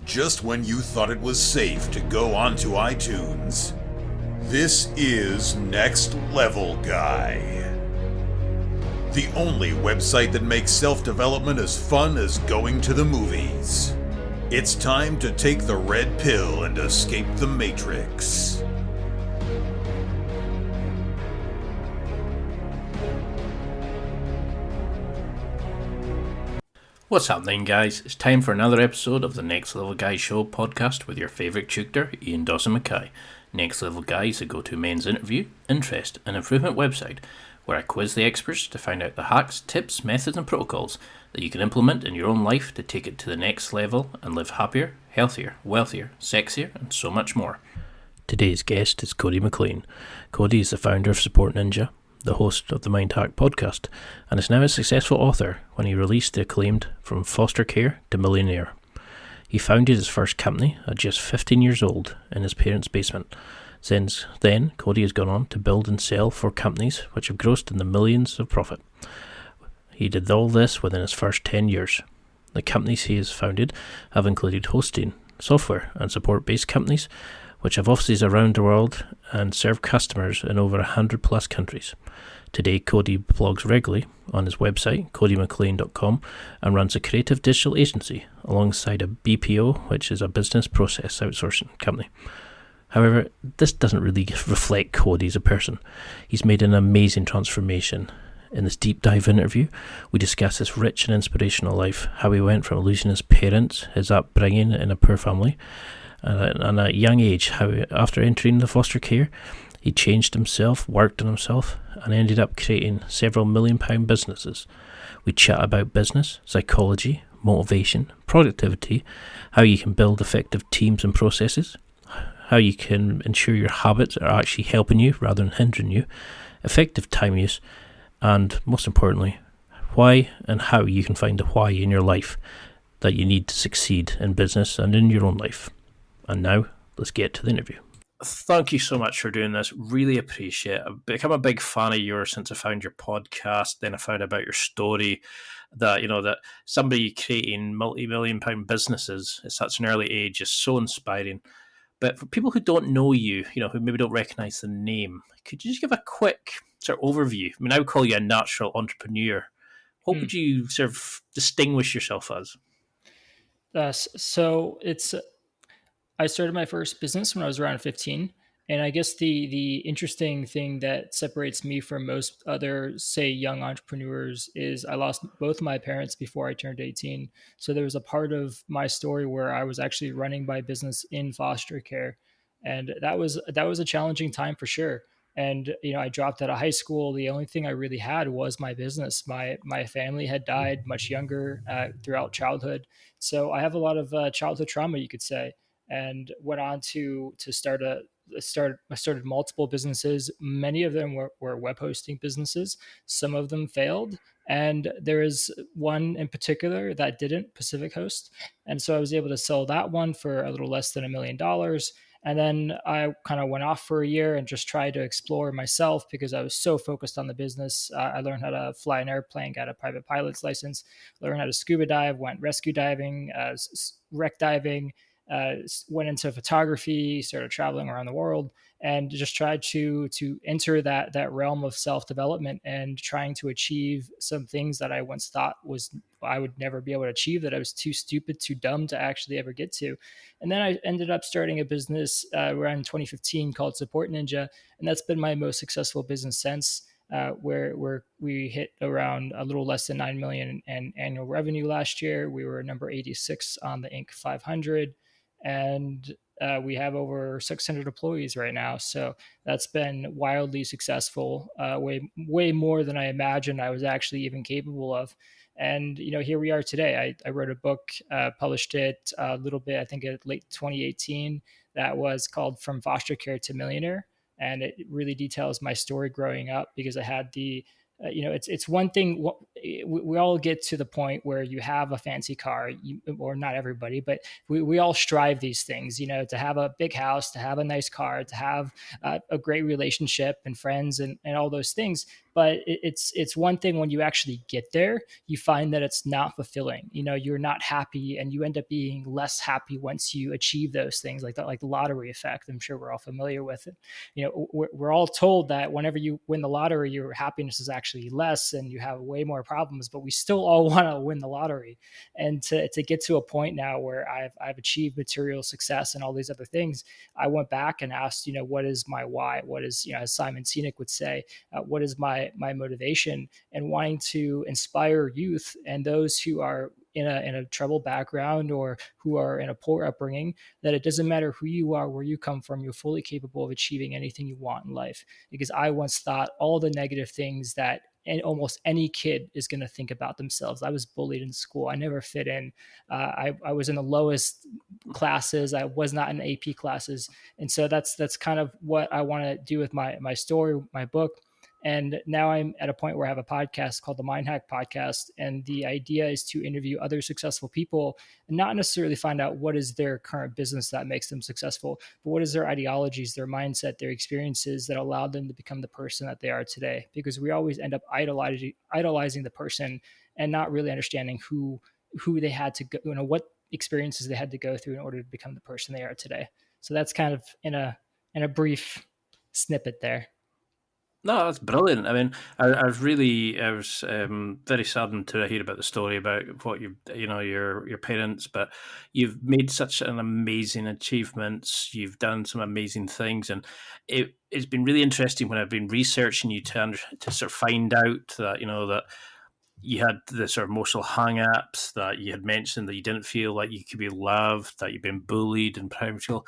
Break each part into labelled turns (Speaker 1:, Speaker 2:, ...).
Speaker 1: just when you thought it was safe to go onto iTunes. This is Next Level Guy, the only website that makes self-development as fun as going to the movies. It's time to take the red pill and escape the Matrix.
Speaker 2: What's happening, guys? It's time for another episode of the Next Level Guy Show podcast with your favourite tutor, Ian Dawson-Mackay. Next Level Guy is a go-to men's interview, interest and improvement website where I quiz the experts to find out the hacks, tips, methods and protocols that you can implement in your own life to take it to the next level and live happier, healthier, wealthier, sexier and so much more. Today's guest is Cody Mclain. Cody is the founder of SupportNinja, the host of the MindHack Podcast, and is now a successful author when he released the acclaimed From Foster Care to Millionaire. He founded his first company at just 15 years old in his parents' basement. Since then, Cody has gone on to build and sell for companies which have grossed in the millions of profit. He did all this within his first 10 years. The companies he has founded have included hosting, software and support-based companies which have offices around the world and serve customers in over 100 plus countries. Today, Cody blogs regularly on his website, codymclain.com, and runs a creative digital agency alongside a BPO, which is a business process outsourcing company. However, this doesn't really reflect Cody as a person. He's made an amazing transformation. In this deep dive interview, we discuss his rich and inspirational life, how he went from losing his parents, his upbringing in a poor family, and at a young age, how after entering the foster care, he changed himself, worked on himself, and ended up creating several £1 million businesses. We chat about business, psychology, motivation, productivity, how you can build effective teams and processes, how you can ensure your habits are actually helping you rather than hindering you, effective time use, and most importantly, why and how you can find the why in your life that you need to succeed in business and in your own life. And now, let's get to the interview. Thank you so much for doing this. Really appreciate it. I've become a big fan of yours since I found your podcast. Then I found about your story that, that somebody creating multi-million pound businesses at such an early age is so inspiring. But for people who don't know you, who maybe don't recognize the name, could you just give a quick sort of overview? I mean, I would call you a natural entrepreneur. What would you sort of distinguish yourself as?
Speaker 3: I started my first business when I was around 15. And I guess the interesting thing that separates me from most other, say, young entrepreneurs is I lost both my parents before I turned 18. So there was a part of my story where I was actually running my business in foster care. And that was a challenging time for sure. And, I dropped out of high school. The only thing I really had was my business. My family had died much younger throughout childhood. So I have a lot of childhood trauma, you could say, and went on to start I started multiple businesses. Many of them were web hosting businesses. Some of them failed. And there is one in particular that didn't, Pacific Host. And so I was able to sell that one for a little less than $1 million. And then I kind of went off for a year and just tried to explore myself because I was so focused on the business. I learned how to fly an airplane, got a private pilot's license, learned how to scuba dive, went rescue diving, wreck diving, went into photography, started traveling around the world, and just tried to enter that realm of self-development and trying to achieve some things that I once thought I would never be able to achieve, that I was too stupid, too dumb to actually ever get to. And then I ended up starting a business around 2015 called SupportNinja, and that's been my most successful business since. Where we hit around a little less than 9 million in annual revenue last year. We were number 86 on the Inc. 500. And we have over 600 employees right now. So that's been wildly successful, way more than I imagined I was actually even capable of. And, here we are today. I wrote a book, published it a little bit, I think in late 2018, that was called From Foster Care to Millionaire. And it really details my story growing up because I had it's one thing. We all get to the point where you have a fancy car, or not everybody, but we all strive these things, to have a big house, to have a nice car, to have a great relationship and friends and all those things. But it's one thing when you actually get there, you find that it's not fulfilling. You're not happy, and you end up being less happy once you achieve those things, like that, like the lottery effect. I'm sure we're all familiar with it. We're all told that whenever you win the lottery, your happiness is actually less and you have way more problems, but we still all want to win the lottery. And to get to a point now where I've achieved material success and all these other things, I went back and asked, what is my why? What is, as Simon Sinek would say, what is my motivation? And wanting to inspire youth and those who are in a troubled background or who are in a poor upbringing, that it doesn't matter who you are, where you come from, you're fully capable of achieving anything you want in life. Because I once thought all the negative things that almost any kid is going to think about themselves. I was bullied in school. I never fit in. I was in the lowest classes. I was not in AP classes. And so that's kind of what I want to do with my story, my book. And now I'm at a point where I have a podcast called the MindHack Podcast. And the idea is to interview other successful people and not necessarily find out what is their current business that makes them successful, but what is their ideologies, their mindset, their experiences that allowed them to become the person that they are today. Because we always end up idolizing the person and not really understanding who they had to go, what experiences they had to go through in order to become the person they are today. So that's kind of in a brief snippet there.
Speaker 2: No, that's brilliant. I mean, I was very saddened to hear about the story about what your parents, but you've made such an amazing achievements. You've done some amazing things, and it's been really interesting when I've been researching you to sort of find out that that you had the sort of emotional hang-ups, that you had mentioned that you didn't feel like you could be loved, that you've been bullied in primary school.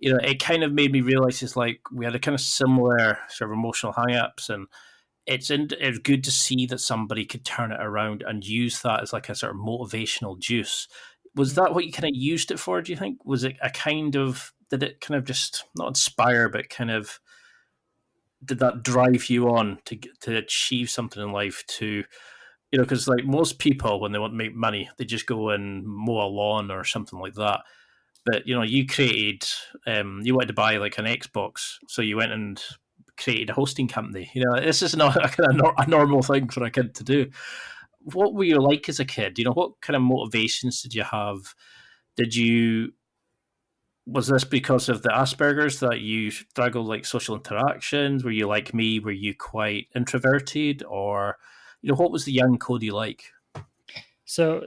Speaker 2: It kind of made me realize it's like we had a kind of similar sort of emotional hang-ups, and it's good to see that somebody could turn it around and use that as like a sort of motivational juice. Was that what you kind of used it for, do you think? Was it did it kind of just not inspire, but kind of, did that drive you on to achieve something in life, to, because like most people, when they want to make money, they just go and mow a lawn or something like that. But you created, you wanted to buy like an Xbox, so you went and created a hosting company. This is not a normal thing for a kid to do. What were you like as a kid? What kind of motivations did you have? Was this because of the Asperger's that you struggled like social interactions? Were you like me? Were you quite introverted, or what was the young Cody like?
Speaker 3: So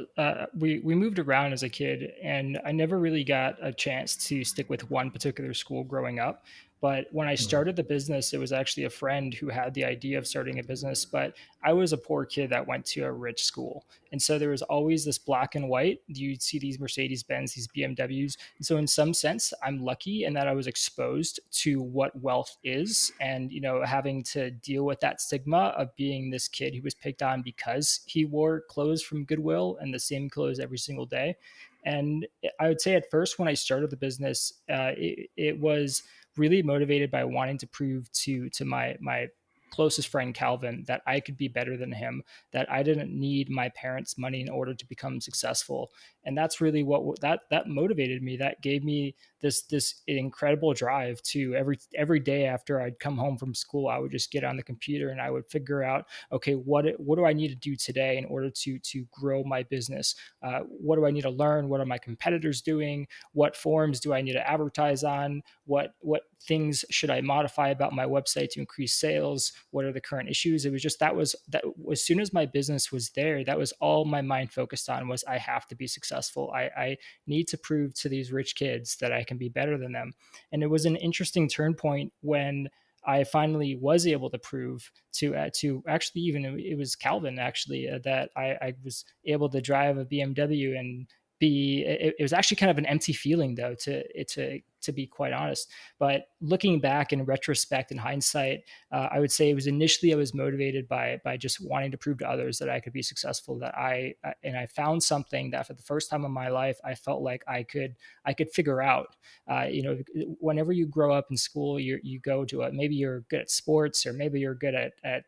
Speaker 3: we moved around as a kid, and I never really got a chance to stick with one particular school growing up. But when I started the business, it was actually a friend who had the idea of starting a business. But I was a poor kid that went to a rich school. And so there was always this black and white. You'd see these Mercedes-Benz, these BMWs. And so in some sense, I'm lucky in that I was exposed to what wealth is, and, having to deal with that stigma of being this kid who was picked on because he wore clothes from Goodwill and the same clothes every single day. And I would say at first, when I started the business, it was really motivated by wanting to prove to my closest friend Calvin that I could be better than him, that I didn't need my parents' money in order to become successful. And that's really what that motivated me. That gave me this incredible drive to every day after I'd come home from school, I would just get on the computer and I would figure out, okay, what do I need to do today in order to grow my business? What do I need to learn? What are my competitors doing? What forums do I need to advertise on? What things should I modify about my website to increase sales? What are the current issues? It was just that as soon as my business was there, that was all my mind focused on, was I have to be successful. I need to prove to these rich kids that I can be better than them. And it was an interesting turn point when I finally was able to prove to actually, even it was Calvin actually, that I was able to drive a BMW and it was actually kind of an empty feeling though, to be quite honest. But looking back in retrospect, in hindsight, I would say it was initially I was motivated by just wanting to prove to others that I could be successful, that I found something that for the first time in my life, I felt like I could figure out. Whenever you grow up in school, you go to maybe you're good at sports, or maybe you're good at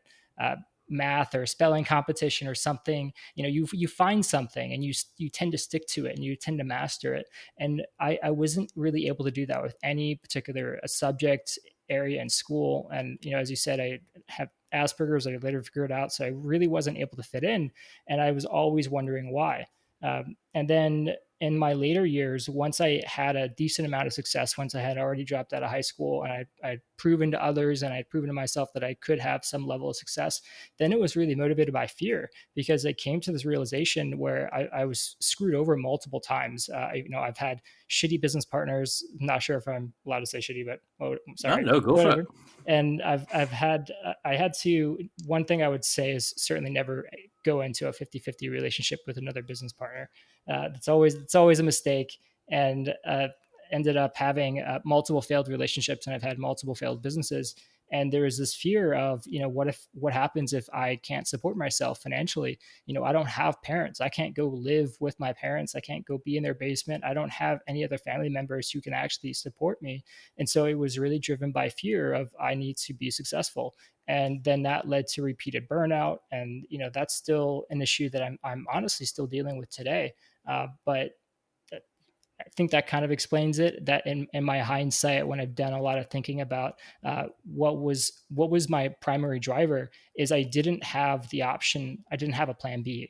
Speaker 3: math or spelling competition or something. You find something and you tend to stick to it and you tend to master it. And I wasn't really able to do that with any particular subject area in school. And as you said, I have Asperger's. I later figured out. So I really wasn't able to fit in. And I was always wondering why. And then in my later years, once I had a decent amount of success, once I had already dropped out of high school and I'd proven to others and I'd proven to myself that I could have some level of success, then it was really motivated by fear, because I came to this realization where I was screwed over multiple times. I've had shitty business partners. I'm not sure if I'm allowed to say shitty, but sorry.
Speaker 2: No, go
Speaker 3: Whatever.
Speaker 2: for it.
Speaker 3: And I had to, one thing I would say is certainly never go into a 50-50 relationship with another business partner. It's always a mistake. And ended up having multiple failed relationships, and I've had multiple failed businesses. And there is this fear of, what happens if I can't support myself financially? I don't have parents. I can't go live with my parents. I can't go be in their basement. I don't have any other family members who can actually support me. And so it was really driven by fear of, I need to be successful. And then that led to repeated burnout. And, that's still an issue that I'm honestly still dealing with today. But I think that kind of explains it, that in my hindsight, when I've done a lot of thinking about what was my primary driver, is I didn't have the option. I didn't have a plan B,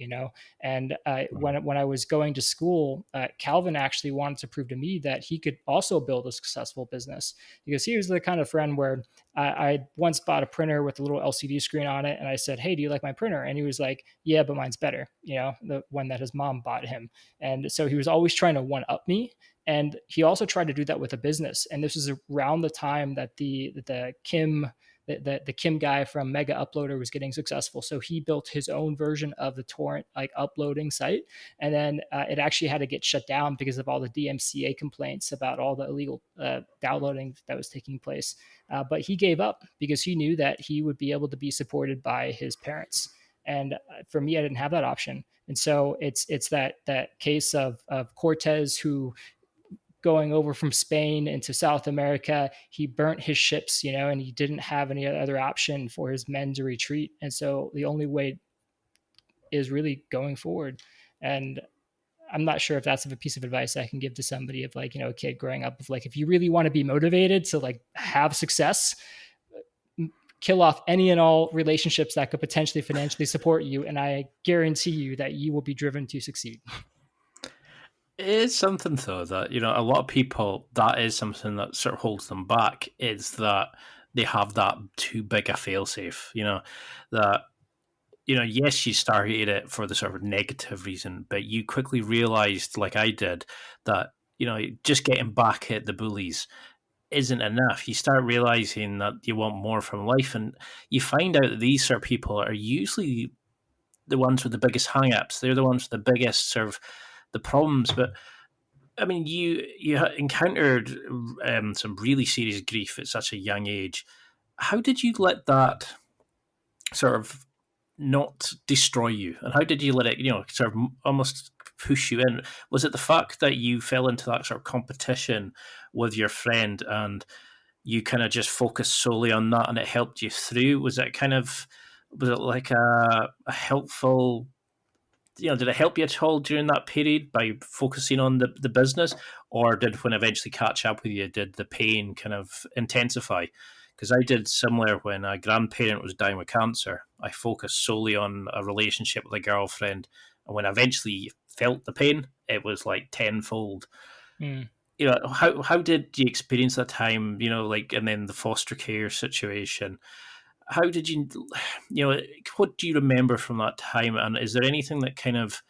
Speaker 3: and when I was going to school, Calvin actually wanted to prove to me that he could also build a successful business, because he was the kind of friend where I once bought a printer with a little LCD screen on it. And I said, "Hey, do you like my printer?" And he was like, "Yeah, but mine's better." The one that his mom bought him. And so he was always trying to one up me. And he also tried to do that with a business. And this is around the time that the Kim, the Kim guy from Mega Uploader was getting successful. So he built his own version of the torrent uploading site. And then it actually had to get shut down because of all the DMCA complaints about all the illegal downloading that was taking place. But he gave up because he knew that he would be able to be supported by his parents. And for me, I didn't have that option. And so it's that case of Cortez, who, going over from Spain into South America, he burnt his ships, and he didn't have any other option for his men to retreat. And so the only way is really going forward. And I'm not sure if that's a piece of advice I can give to somebody of a kid growing up, of if you really want to be motivated to have success, kill off any and all relationships that could potentially financially support you. And I guarantee you that you will be driven to succeed.
Speaker 2: It is something, though, that, a lot of people, that is something that sort of holds them back, is that they have that too big a failsafe, that, yes, you started it for the sort of negative reason, but you quickly realized, like I did, that, just getting back at the bullies isn't enough. You start realizing that you want more from life, and you find out that these sort of people are usually the ones with the biggest hang-ups. They're the ones with the biggest sort of the problems. But I mean, you encountered some really serious grief at such a young age. How did you let that sort of not destroy you, and how did you let it, sort of almost push you in? Was it the fact that you fell into that sort of competition with your friend, and you kind of just focused solely on that, and it helped you through? Was it like a helpful? Did it help you at all during that period by focusing on the business, or did, when eventually catch up with you, did the pain kind of intensify? Because I did similar when a grandparent was dying with cancer. I focused solely on a relationship with a girlfriend, and when I eventually felt the pain, it was like tenfold.
Speaker 3: Mm.
Speaker 2: How did you experience that time? And then the foster care situation. How did you, what do you remember from that time? And is there anything that kind of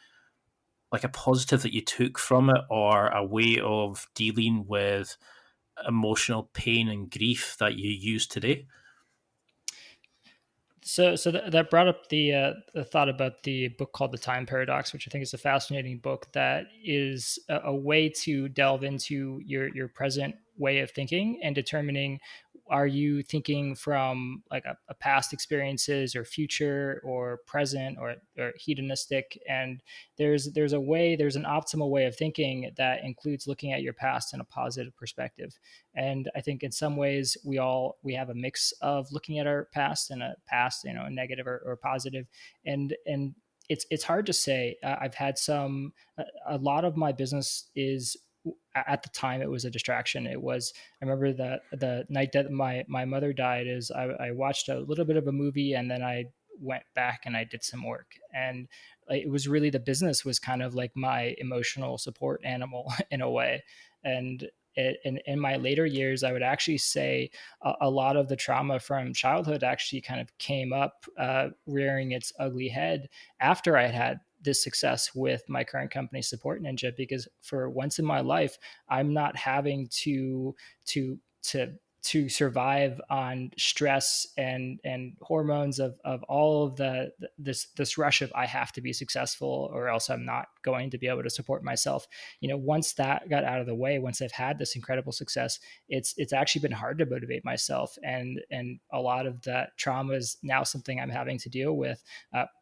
Speaker 2: like a positive that you took from it, or a way of dealing with emotional pain and grief that you use today?
Speaker 3: So that brought up the thought about the book called The Time Paradox, which I think is a fascinating book that is a way to delve into your present way of thinking and determining, are you thinking from a past experiences, or future, or present, or hedonistic? And there's an optimal way of thinking that includes looking at your past in a positive perspective. And I think in some ways we have a mix of looking at our past and a past, a negative or positive. And it's hard to say. I've had a lot of my business is at the time it was a distraction. I remember that the night that my mother died is I watched a little bit of a movie, and then I went back and I did some work. And it was really, the business was kind of like my emotional support animal in a way. And in my later years, I would actually say a lot of the trauma from childhood actually kind of came up, rearing its ugly head after I had this success with my current company, SupportNinja, because for once in my life, I'm not having to to survive on stress and hormones of all of this rush of I have to be successful or else I'm not going to be able to support myself. Once that got out of the way, once I've had this incredible success, it's actually been hard to motivate myself, and a lot of that trauma is now something I'm having to deal with,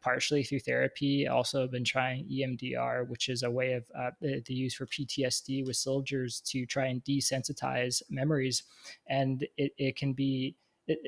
Speaker 3: partially through therapy. Also been trying EMDR, which is a way of they use for PTSD with soldiers to try and desensitize memories. And it can be,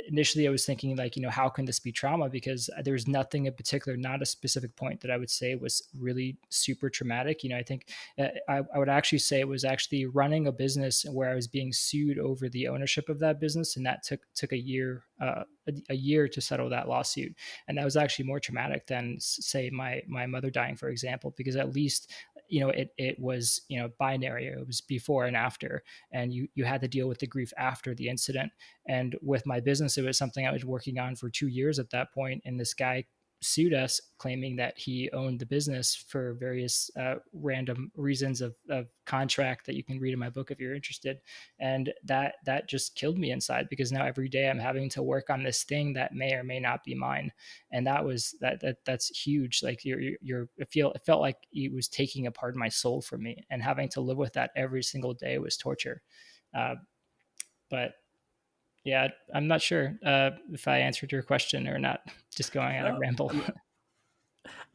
Speaker 3: initially I was thinking like, how can this be trauma? Because there's nothing in particular, not a specific point that I would say was really super traumatic. I think I would actually say it was actually running a business where I was being sued over the ownership of that business. And that took a year to settle that lawsuit. And that was actually more traumatic than, say, my mother dying, for example, because at least it was binary. It was before and after, and you had to deal with the grief after the incident. And with my business, it was something I was working on for 2 years at that point, and this guy sued us, claiming that he owned the business for various random reasons of contract that you can read in my book if you're interested. And that just killed me inside, because now every day I'm having to work on this thing that may or may not be mine. And that's huge. Like it felt like it was taking a part of my soul from me, and having to live with that every single day was torture. But yeah, I'm not sure if I answered your question or not. Just going on a ramble.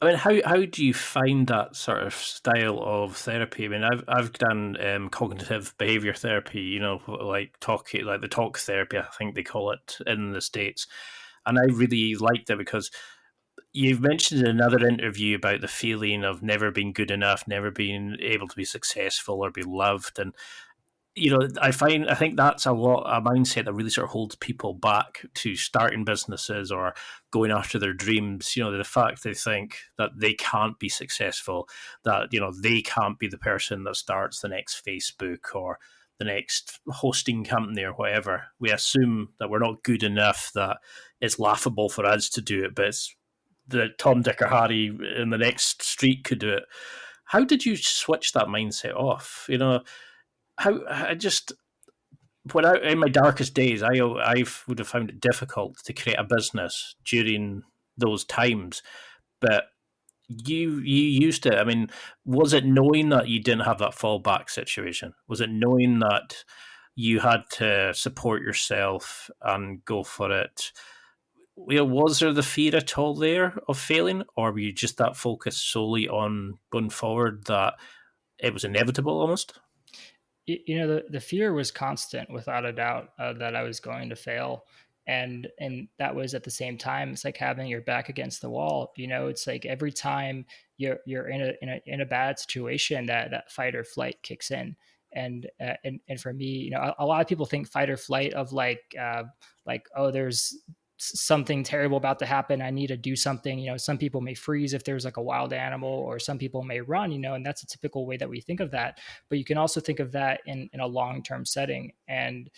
Speaker 2: I mean, how do you find that sort of style of therapy? I mean, I've done cognitive behavior therapy, like the talk therapy, I think they call it in the States, and I really liked it because you've mentioned in another interview about the feeling of never being good enough, never being able to be successful or be loved, and I think that's a mindset that really sort of holds people back to starting businesses or going after their dreams. The fact they think that they can't be successful, that, they can't be the person that starts the next Facebook or the next hosting company or whatever. We assume that we're not good enough, that it's laughable for us to do it, but it's that Tom, Dick, or Harry in the next street could do it. How did you switch that mindset off? In my darkest days, I would have found it difficult to create a business during those times, but you used it. I mean, was it knowing that you didn't have that fallback situation? Was it knowing that you had to support yourself and go for it? Was there the fear at all there of failing, or were you just that focused solely on going forward that it was inevitable almost?
Speaker 3: The fear was constant, without a doubt, that I was going to fail. And that was at the same time, it's like having your back against the wall. It's like every time you're in a bad situation, that fight or flight kicks in. And for me, a lot of people think fight or flight of like, oh, there's something terrible about to happen, I need to do something. Some people may freeze if there's like a wild animal, or some people may run, and that's a typical way that we think of that. But you can also think of that in a long-term setting. And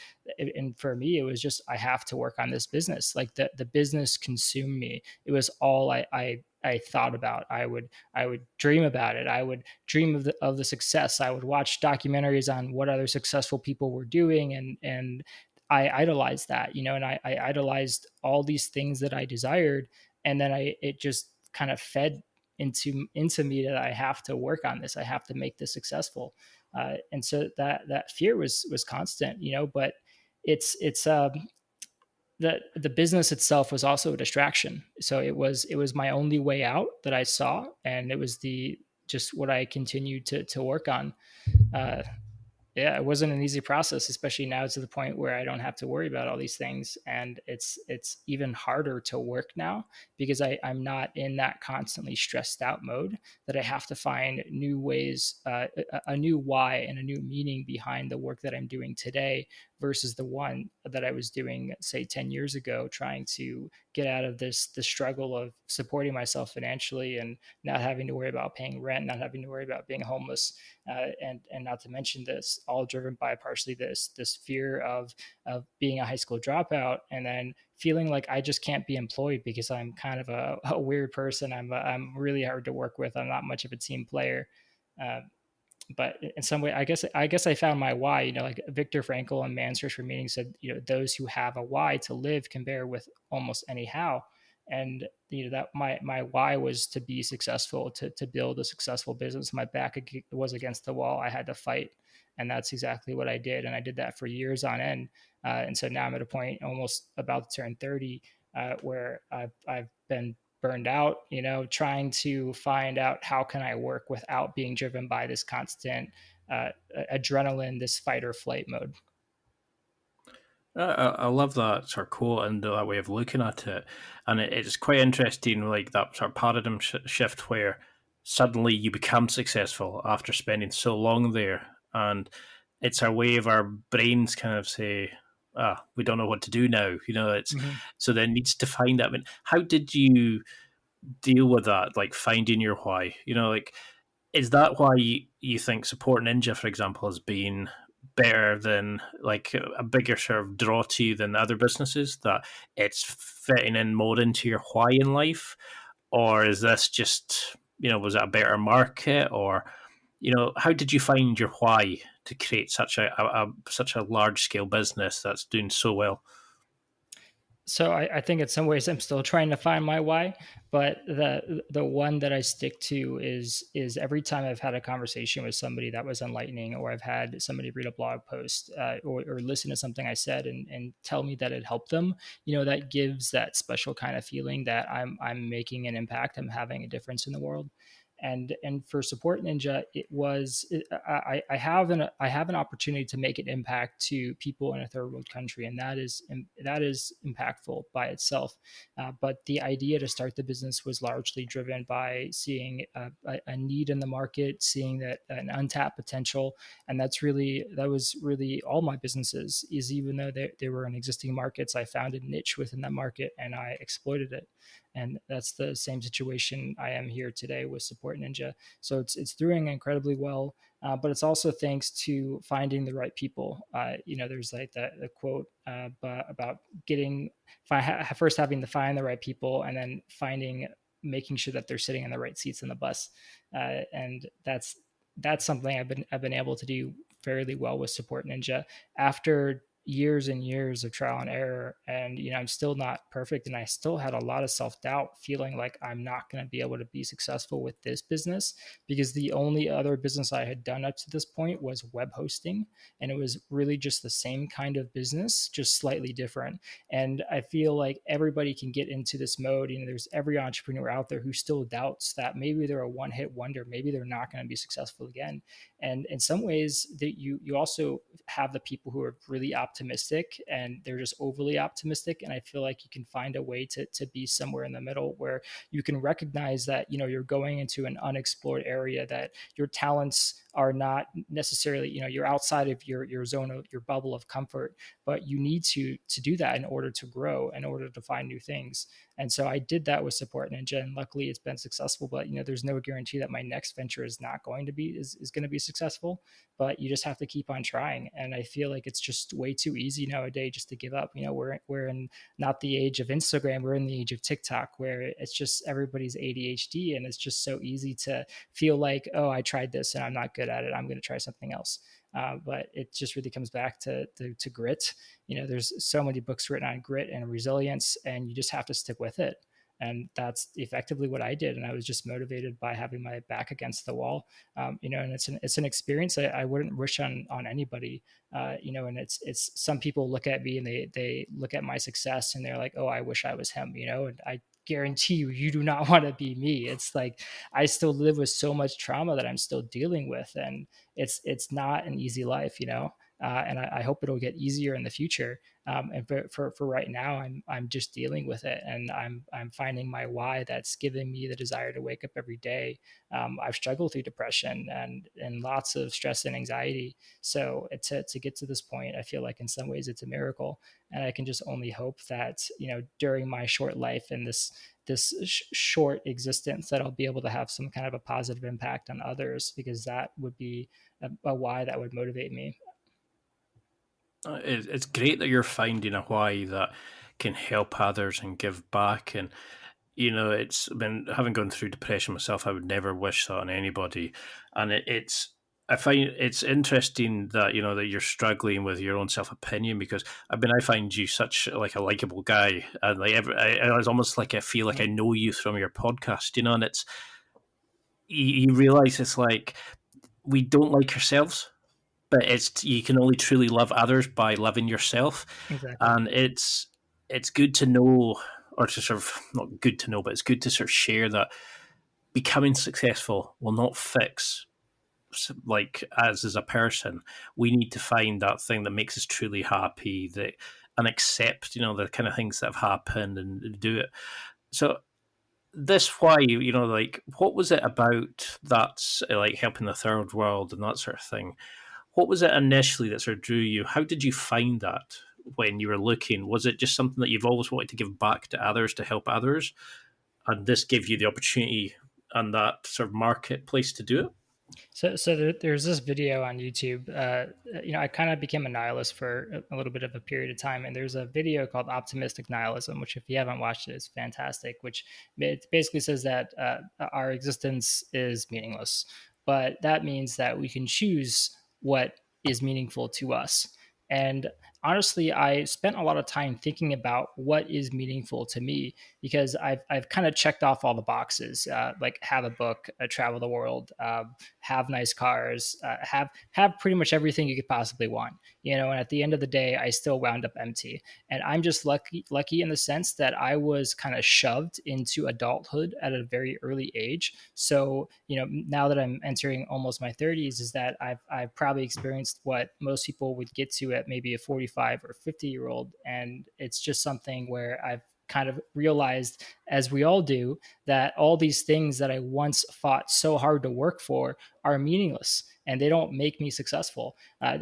Speaker 3: for me, it was just, I have to work on this business. Like the business consumed me. It was all I thought about. I would dream about it. I would dream of the success. I would watch documentaries on what other successful people were doing, and I idolized that, and I idolized all these things that I desired. And then it just kind of fed into me that I have to work on this. I have to make this successful. And so that fear was constant, but it's the business itself was also a distraction. So it was my only way out that I saw. And it was just what I continued to work on. Yeah, it wasn't an easy process, especially now to the point where I don't have to worry about all these things. And it's even harder to work now because I'm not in that constantly stressed out mode that I have to find new ways, a new why and a new meaning behind the work that I'm doing today versus the one that I was doing, say, 10 years ago, trying to get out of the struggle of supporting myself financially and not having to worry about paying rent, not having to worry about being homeless, and not to mention this, all driven by partially this fear of being a high school dropout, and then feeling like I just can't be employed because I'm kind of a weird person. I'm really hard to work with. I'm not much of a team player. Uh, but in some way, I guess I found my why. Like Viktor Frankl and Man's Search for Meaning said, those who have a why to live can bear with almost any how. And that my why was to be successful, to build a successful business. My back was against the wall. I had to fight, and that's exactly what I did. And I did that for years on end. And so now I'm at a point, almost about to turn 30, where I've been burned out, trying to find out how can I work without being driven by this constant adrenaline, this fight or flight mode.
Speaker 2: I love that sort of quote and that way of looking at it, and it's quite interesting, like that sort of paradigm shift where suddenly you become successful after spending so long there, and it's a way of our brains kind of say, we don't know what to do now. It's so there needs to find that. I mean, how did you deal with that? Like finding your why. Like is that why you think SupportNinja, for example, has been better than like a bigger sort of draw to you than other businesses, that it's fitting in more into your why in life? Or is this just, was it a better market? Or, how did you find your why to create such a large scale business that's doing so well?
Speaker 3: So I think in some ways I'm still trying to find my why, but the one that I stick to is every time I've had a conversation with somebody that was enlightening, or I've had somebody read a blog post, or listen to something I said and tell me that it helped them, that gives that special kind of feeling that I'm making an impact, I'm having a difference in the world. And for SupportNinja, I have an opportunity to make an impact to people in a third world country, and that is impactful by itself. But the idea to start the business was largely driven by seeing a need in the market, seeing that an untapped potential, and that was really all my businesses. Is even though they were in existing markets, I found a niche within that market and I exploited it. And that's the same situation I am here today with SupportNinja. So it's doing incredibly well, but it's also thanks to finding the right people. There's like the quote about first having to find the right people, and then making sure that they're sitting in the right seats in the bus. And that's something I've been able to do fairly well with SupportNinja after years and years of trial and error. And I'm still not perfect, and I still had a lot of self-doubt, feeling like I'm not going to be able to be successful with this business, because the only other business I had done up to this point was web hosting, and it was really just the same kind of business, just slightly different. And I feel like everybody can get into this mode. There's every entrepreneur out there who still doubts that maybe they're a one-hit wonder, maybe they're not going to be successful again. And in some ways that you also have the people who are really optimistic, and they're just overly optimistic. And I feel like you can find a way to be somewhere in the middle, where you can recognize that you're going into an unexplored area, that your talents are not necessarily, you're outside of your zone of your bubble of comfort, but you need to do that in order to grow, in order to find new things. And so I did that with SupportNinja, and luckily it's been successful. But there's no guarantee that my next venture is not going to be is going to be successful. But you just have to keep on trying. And I feel like it's just way too easy nowadays just to give up. We're in not the age of Instagram, we're in the age of TikTok, where it's just everybody's ADHD, and it's just so easy to feel like, oh, I tried this and I'm not good at it, I'm going to try something else. But it just really comes back to grit. There's so many books written on grit and resilience, and you just have to stick with it. And that's effectively what I did. And I was just motivated by having my back against the wall. And it's an experience I wouldn't wish on anybody. And it's some people look at me and they look at my success and they're like, oh, I wish I was him. And guarantee you do not want to be me. It's like I still live with so much trauma that I'm still dealing with, and it's not an easy life, and I hope it'll get easier in the future. And for right now, I'm just dealing with it, and I'm finding my why that's giving me the desire to wake up every day. I've struggled through depression and lots of stress and anxiety. So to get to this point, I feel like in some ways it's a miracle, and I can just only hope that during my short life and this short existence, that I'll be able to have some kind of a positive impact on others, because that would be a why that would motivate me.
Speaker 2: It's great that you're finding a why that can help others and give back. And it's been, having gone through depression myself, I would never wish that on anybody. And I find it's interesting that that you're struggling with your own self opinion, because I find you such like a likable guy, and like it's almost like I feel like I know you from your podcast, and it's you realize it's like we don't like ourselves, but you can only truly love others by loving yourself.
Speaker 3: Exactly.
Speaker 2: And it's good to know, or to sort of, not good to know, but it's good to sort of share that becoming successful will not fix like us as a person. We need to find that thing that makes us truly happy, and accept the kind of things that have happened, and do it. So this why, like, what was it about that's like helping the third world and that sort of thing? What was it initially that sort of drew you? How did you find that when you were looking? Was it just something that you've always wanted to give back to others, to help others, and this gave you the opportunity and that sort of marketplace to do it?
Speaker 3: So there's this video on YouTube. I kind of became a nihilist for a little bit of a period of time, and there's a video called Optimistic Nihilism, which, if you haven't watched it, is fantastic. Which it basically says that our existence is meaningless, but that means that we can choose what is meaningful to us. And honestly, I spent a lot of time thinking about what is meaningful to me, because I've kind of checked off all the boxes, like have a book, travel the world, have nice cars, have pretty much everything you could possibly want, And at the end of the day, I still wound up empty. And I'm just lucky in the sense that I was kind of shoved into adulthood at a very early age. So now that I'm entering almost my 30s, is that I've probably experienced what most people would get to at maybe a 45 or 50-year-old, and it's just something where I've kind of realized, as we all do, that all these things that I once fought so hard to work for are meaningless, and they don't make me successful.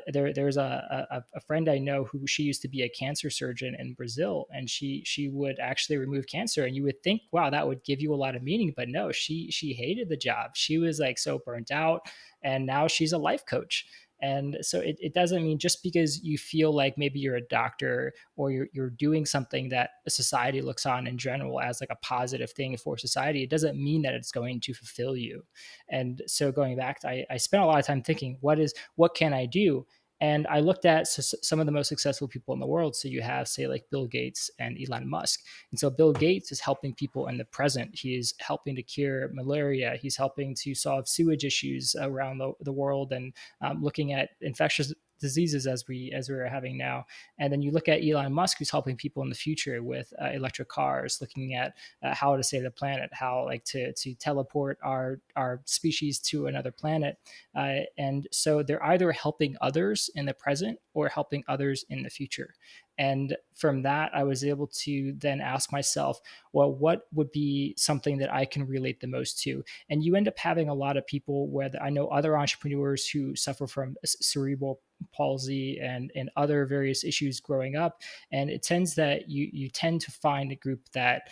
Speaker 3: There's a friend I know who, she used to be a cancer surgeon in Brazil, and she would actually remove cancer, and you would think, wow, that would give you a lot of meaning, but no, she hated the job. She was like so burnt out, and now she's a life coach. And so it doesn't mean just because you feel like maybe you're a doctor, or you're doing something that society looks on in general as like a positive thing for society, it doesn't mean that it's going to fulfill you. And so going back, I spent a lot of time thinking, what can I do? And I looked at some of the most successful people in the world. So you have, say, like Bill Gates and Elon Musk. And so Bill Gates is helping people in the present. He is helping to cure malaria. He's helping to solve sewage issues around the world, and looking at infectious diseases as we're having now. And then you look at Elon Musk, who's helping people in the future with electric cars, looking at how to save the planet, how like to teleport our species to another planet. And so they're either helping others in the present or helping others in the future. And from that, I was able to then ask myself, well, what would be something that I can relate the most to? And you end up having a lot of people, where I know other entrepreneurs who suffer from cerebral palsy and other various issues growing up. And it tends that you tend to find a group that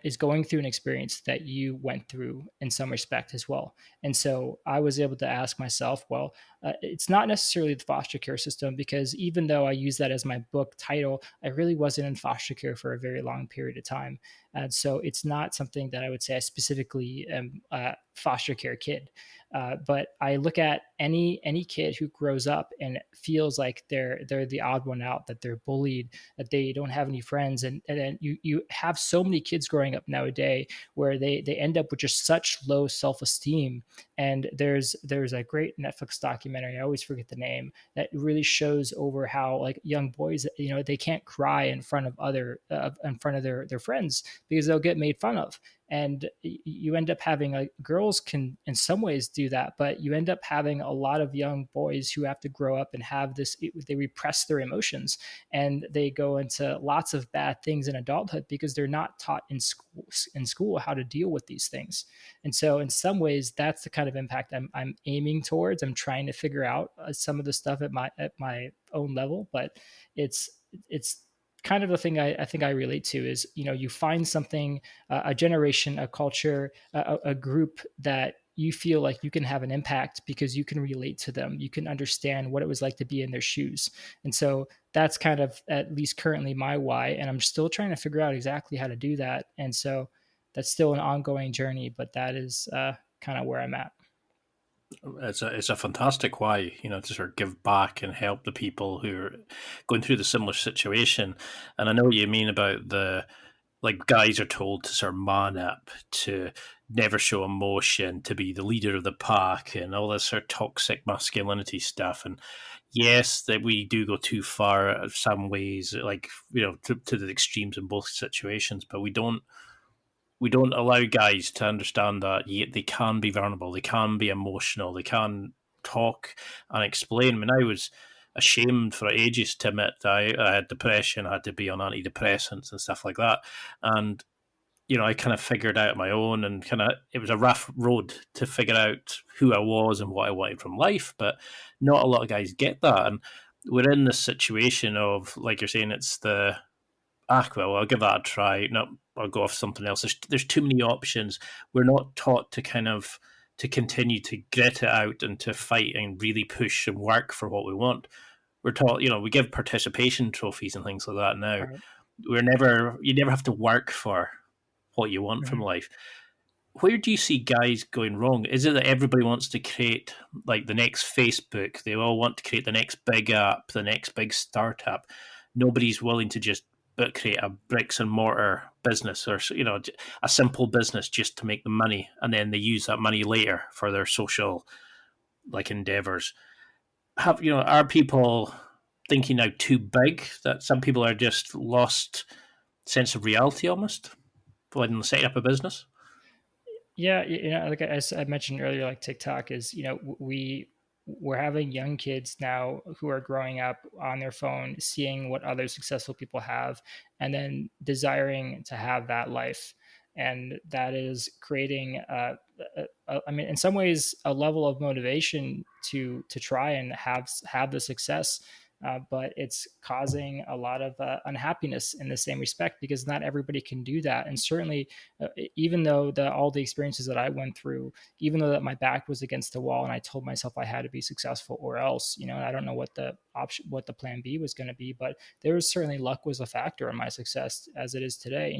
Speaker 3: is going through an experience that you went through in some respect as well. And so I was able to ask myself, well, it's not necessarily the foster care system, because even though I use that as my book title, I really wasn't in foster care for a very long period of time. And so it's not something that I would say I specifically am a foster care kid. But I look at any kid who grows up and feels like they're the odd one out, that they're bullied, that they don't have any friends, and then you have so many kids growing up nowadays where they end up with just such low self-esteem And there's a great Netflix documentary, I always forget the name, that really shows over how like young boys, they can't cry in front of their friends because they'll get made fun of. And you end up having, like, girls can in some ways do that, but you end up having a lot of young boys who have to grow up and have this, they repress their emotions, and they go into lots of bad things in adulthood because they're not taught in school how to deal with these things. And so in some ways that's the kind of impact I'm aiming towards. I'm trying to figure out some of the stuff at my own level, but it's kind of the thing I think I relate to is, you find something, a generation, a culture, a group that you feel like you can have an impact because you can relate to them. You can understand what it was like to be in their shoes. And so that's kind of, at least currently, my why. And I'm still trying to figure out exactly how to do that. And so that's still an ongoing journey, but that is kind of where I'm at.
Speaker 2: It's a fantastic why, to sort of give back and help the people who are going through the similar situation. And I know what you mean about like guys are told to sort of man up, to never show emotion, to be the leader of the pack, and all this sort of toxic masculinity stuff. And yes, that we do go too far in some ways, like, to the extremes in both situations, but we don't allow guys to understand that they can be vulnerable, they can be emotional, they can talk and explain. I mean, I was ashamed for ages to admit that I had depression, I had to be on antidepressants and stuff like that. And, I kind of figured out my own, and it was a rough road to figure out who I was and what I wanted from life, but not a lot of guys get that. And we're in this situation of, like you're saying, it's well, I'll give that a try. No, I'll go off something else. There's too many options. We're not taught to continue to get it out and to fight and really push and work for what we want. We're taught, we give participation trophies and things like that now.
Speaker 3: Right.
Speaker 2: You never have to work for what you want from life. Where do you see guys going wrong? Is it that everybody wants to create like the next Facebook? They all want to create the next big app, the next big startup. Nobody's willing to just create a bricks and mortar business, or a simple business just to make the money, and then they use that money later for their social like endeavors. Are people thinking now too big, that some people are just lost sense of reality almost when setting up a business?
Speaker 3: Yeah, like I mentioned earlier, like TikTok is, we're having young kids now who are growing up on their phone, seeing what other successful people have, and then desiring to have that life. And that is creating, I mean, in some ways, a level of motivation to try and have the success. But it's causing a lot of unhappiness in the same respect, because not everybody can do that. And certainly, even though all the experiences that I went through, even though that my back was against the wall and I told myself I had to be successful or else, I don't know what the plan B was going to be, but there was certainly, luck was a factor in my success as it is today.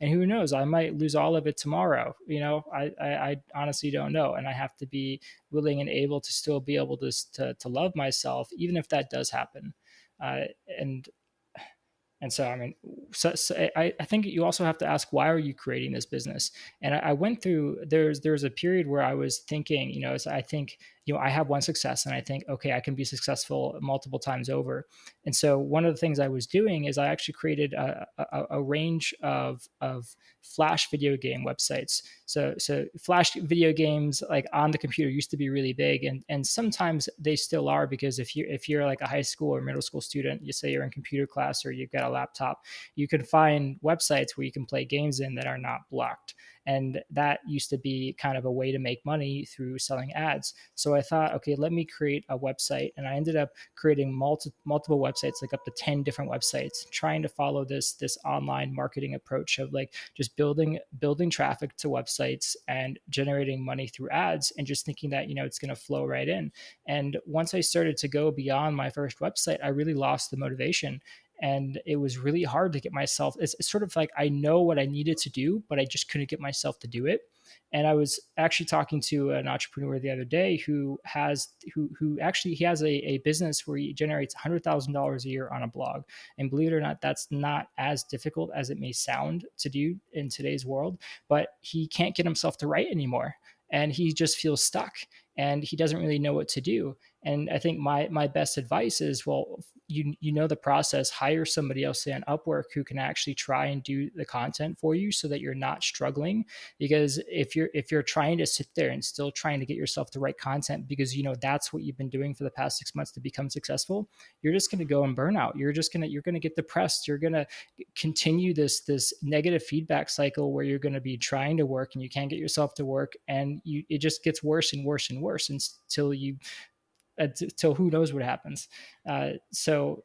Speaker 3: And who knows, I might lose all of it tomorrow. I honestly don't know. And I have to be willing and able to still be able to love myself, even if that does happen. Uh, and and so, I mean, I think you also have to ask, why are you creating this business? And I went through, there's a period where I was thinking, so I think, I have one success and I think, okay, I can be successful multiple times over. And so one of the things I was doing is I actually created a range of Flash video game websites. So Flash video games, like on the computer, used to be really big, and sometimes they still are, because if you're like a high school or middle school student, you say you're in computer class or you've got a laptop, you can find websites where you can play games in that are not blocked. And that used to be kind of a way to make money through selling ads. So I thought, okay, let me create a website. And I ended up creating multiple websites, like up to 10 different websites, trying to follow this online marketing approach of like just building traffic to websites and generating money through ads, and just thinking that, it's going to flow right in. And once I started to go beyond my first website, I really lost the motivation. And it was really hard to get myself, it's sort of like I know what I needed to do, but I just couldn't get myself to do it. And I was actually talking to an entrepreneur the other day who has a business where he generates $100,000 a year on a blog. And believe it or not, that's not as difficult as it may sound to do in today's world, but he can't get himself to write anymore. and he just feels stuck and he doesn't really know what to do. And I think my best advice is, well, you know the process, hire somebody else, say on Upwork, who can actually try and do the content for you so that you're not struggling. Because if you're trying to sit there and still trying to get yourself the right content because you know that's what you've been doing for the past 6 months to become successful, you're just going to go and burn out. You're going to get depressed. You're going to continue this negative feedback cycle where you're going to be trying to work and you can't get yourself to work, and it just gets worse and worse and worse until who knows what happens. So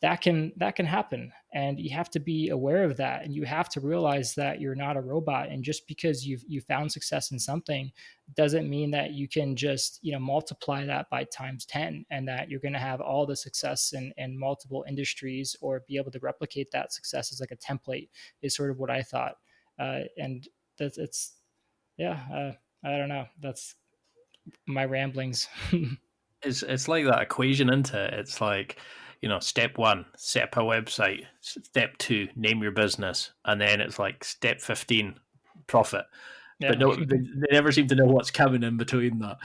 Speaker 3: that can happen, and you have to be aware of that, and you have to realize that you're not a robot. And just because you found success in something doesn't mean that you can just multiply that by times 10, and that you're going to have all the success in multiple industries, or be able to replicate that success as like a template, is sort of what I thought. And that's it's yeah I don't know, that's my ramblings.
Speaker 2: It's like that equation, isn't it? It's like, step one, set up a website. Step two, name your business. And then it's like step 15, profit.
Speaker 3: Yeah.
Speaker 2: But no, they never seem to know what's coming in between that.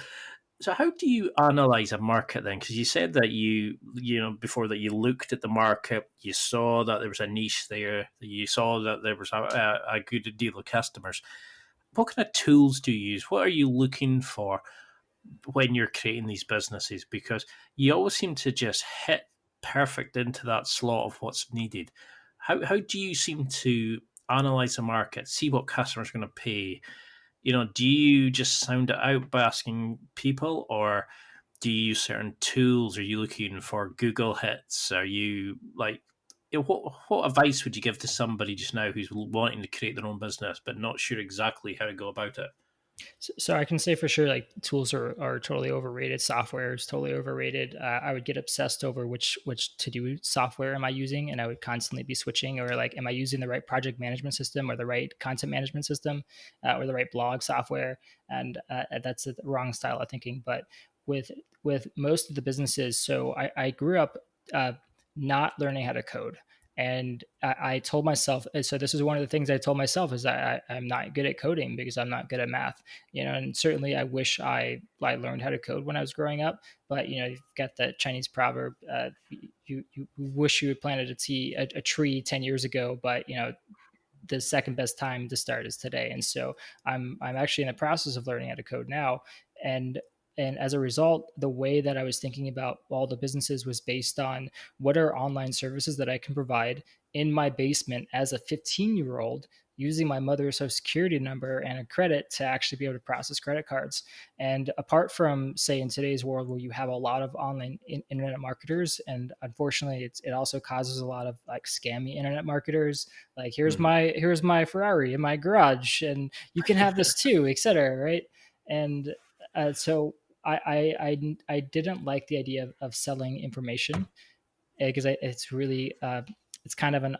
Speaker 2: So how do you analyze a market then? Because you said that before, that you looked at the market, you saw that there was a niche there, you saw that there was a good deal of customers. What kind of tools do you use? What are you looking for when you're creating these businesses? Because you always seem to just hit perfect into that slot of what's needed. How do you seem to analyze the market, see what customers are going to pay? Do you just sound it out by asking people, or do you use certain tools? Are you looking for Google hits? Are you like, what advice would you give to somebody just now who's wanting to create their own business but not sure exactly how to go about it?
Speaker 3: So I can say for sure, like, tools are totally overrated. Software is totally overrated. I would get obsessed over which to do software am I using, and I would constantly be switching, or like, am I using the right project management system, or the right content management system, or the right blog software? And that's the wrong style of thinking. But with most of the businesses, so I grew up not learning how to code. And I told myself, so this is one of the things I told myself, is that I'm not good at coding because I'm not good at math, and certainly I wish I learned how to code when I was growing up. But, you've got that Chinese proverb, you wish you had planted a tree 10 years ago, but, the second best time to start is today. And so I'm actually in the process of learning how to code now. And as a result, the way that I was thinking about all the businesses was based on what are online services that I can provide in my basement as a 15-year-old, using my mother's social security number and a credit to actually be able to process credit cards. And apart from, say, in today's world where you have a lot of online internet marketers, and unfortunately it also causes a lot of like scammy internet marketers, like, here's my Ferrari in my garage and you can have this too, etc. Right. And so I didn't like the idea of selling information, because it's really it's kind of an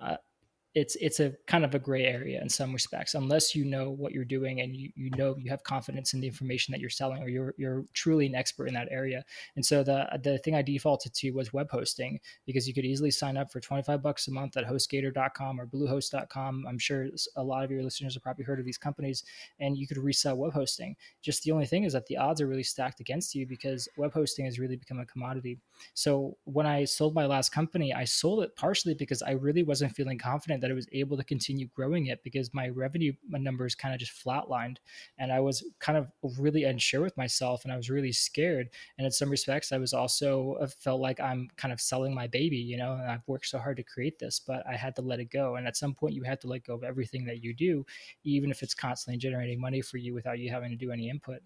Speaker 3: it's a kind of a gray area in some respects, unless you know what you're doing and you have confidence in the information that you're selling, or you're truly an expert in that area. And so the thing I defaulted to was web hosting, because you could easily sign up for $25 a month at HostGator.com or Bluehost.com. I'm sure a lot of your listeners have probably heard of these companies, and you could resell web hosting. Just the only thing is that the odds are really stacked against you, because web hosting has really become a commodity. So when I sold my last company, I sold it partially because I really wasn't feeling confident that I was able to continue growing it, because my revenue numbers kind of just flatlined, and I was kind of really unsure with myself, and I was really scared. And in some respects, I was also felt like I'm kind of selling my baby, and I've worked so hard to create this, but I had to let it go. And at some point, you have to let go of everything that you do, even if it's constantly generating money for you without you having to do any input,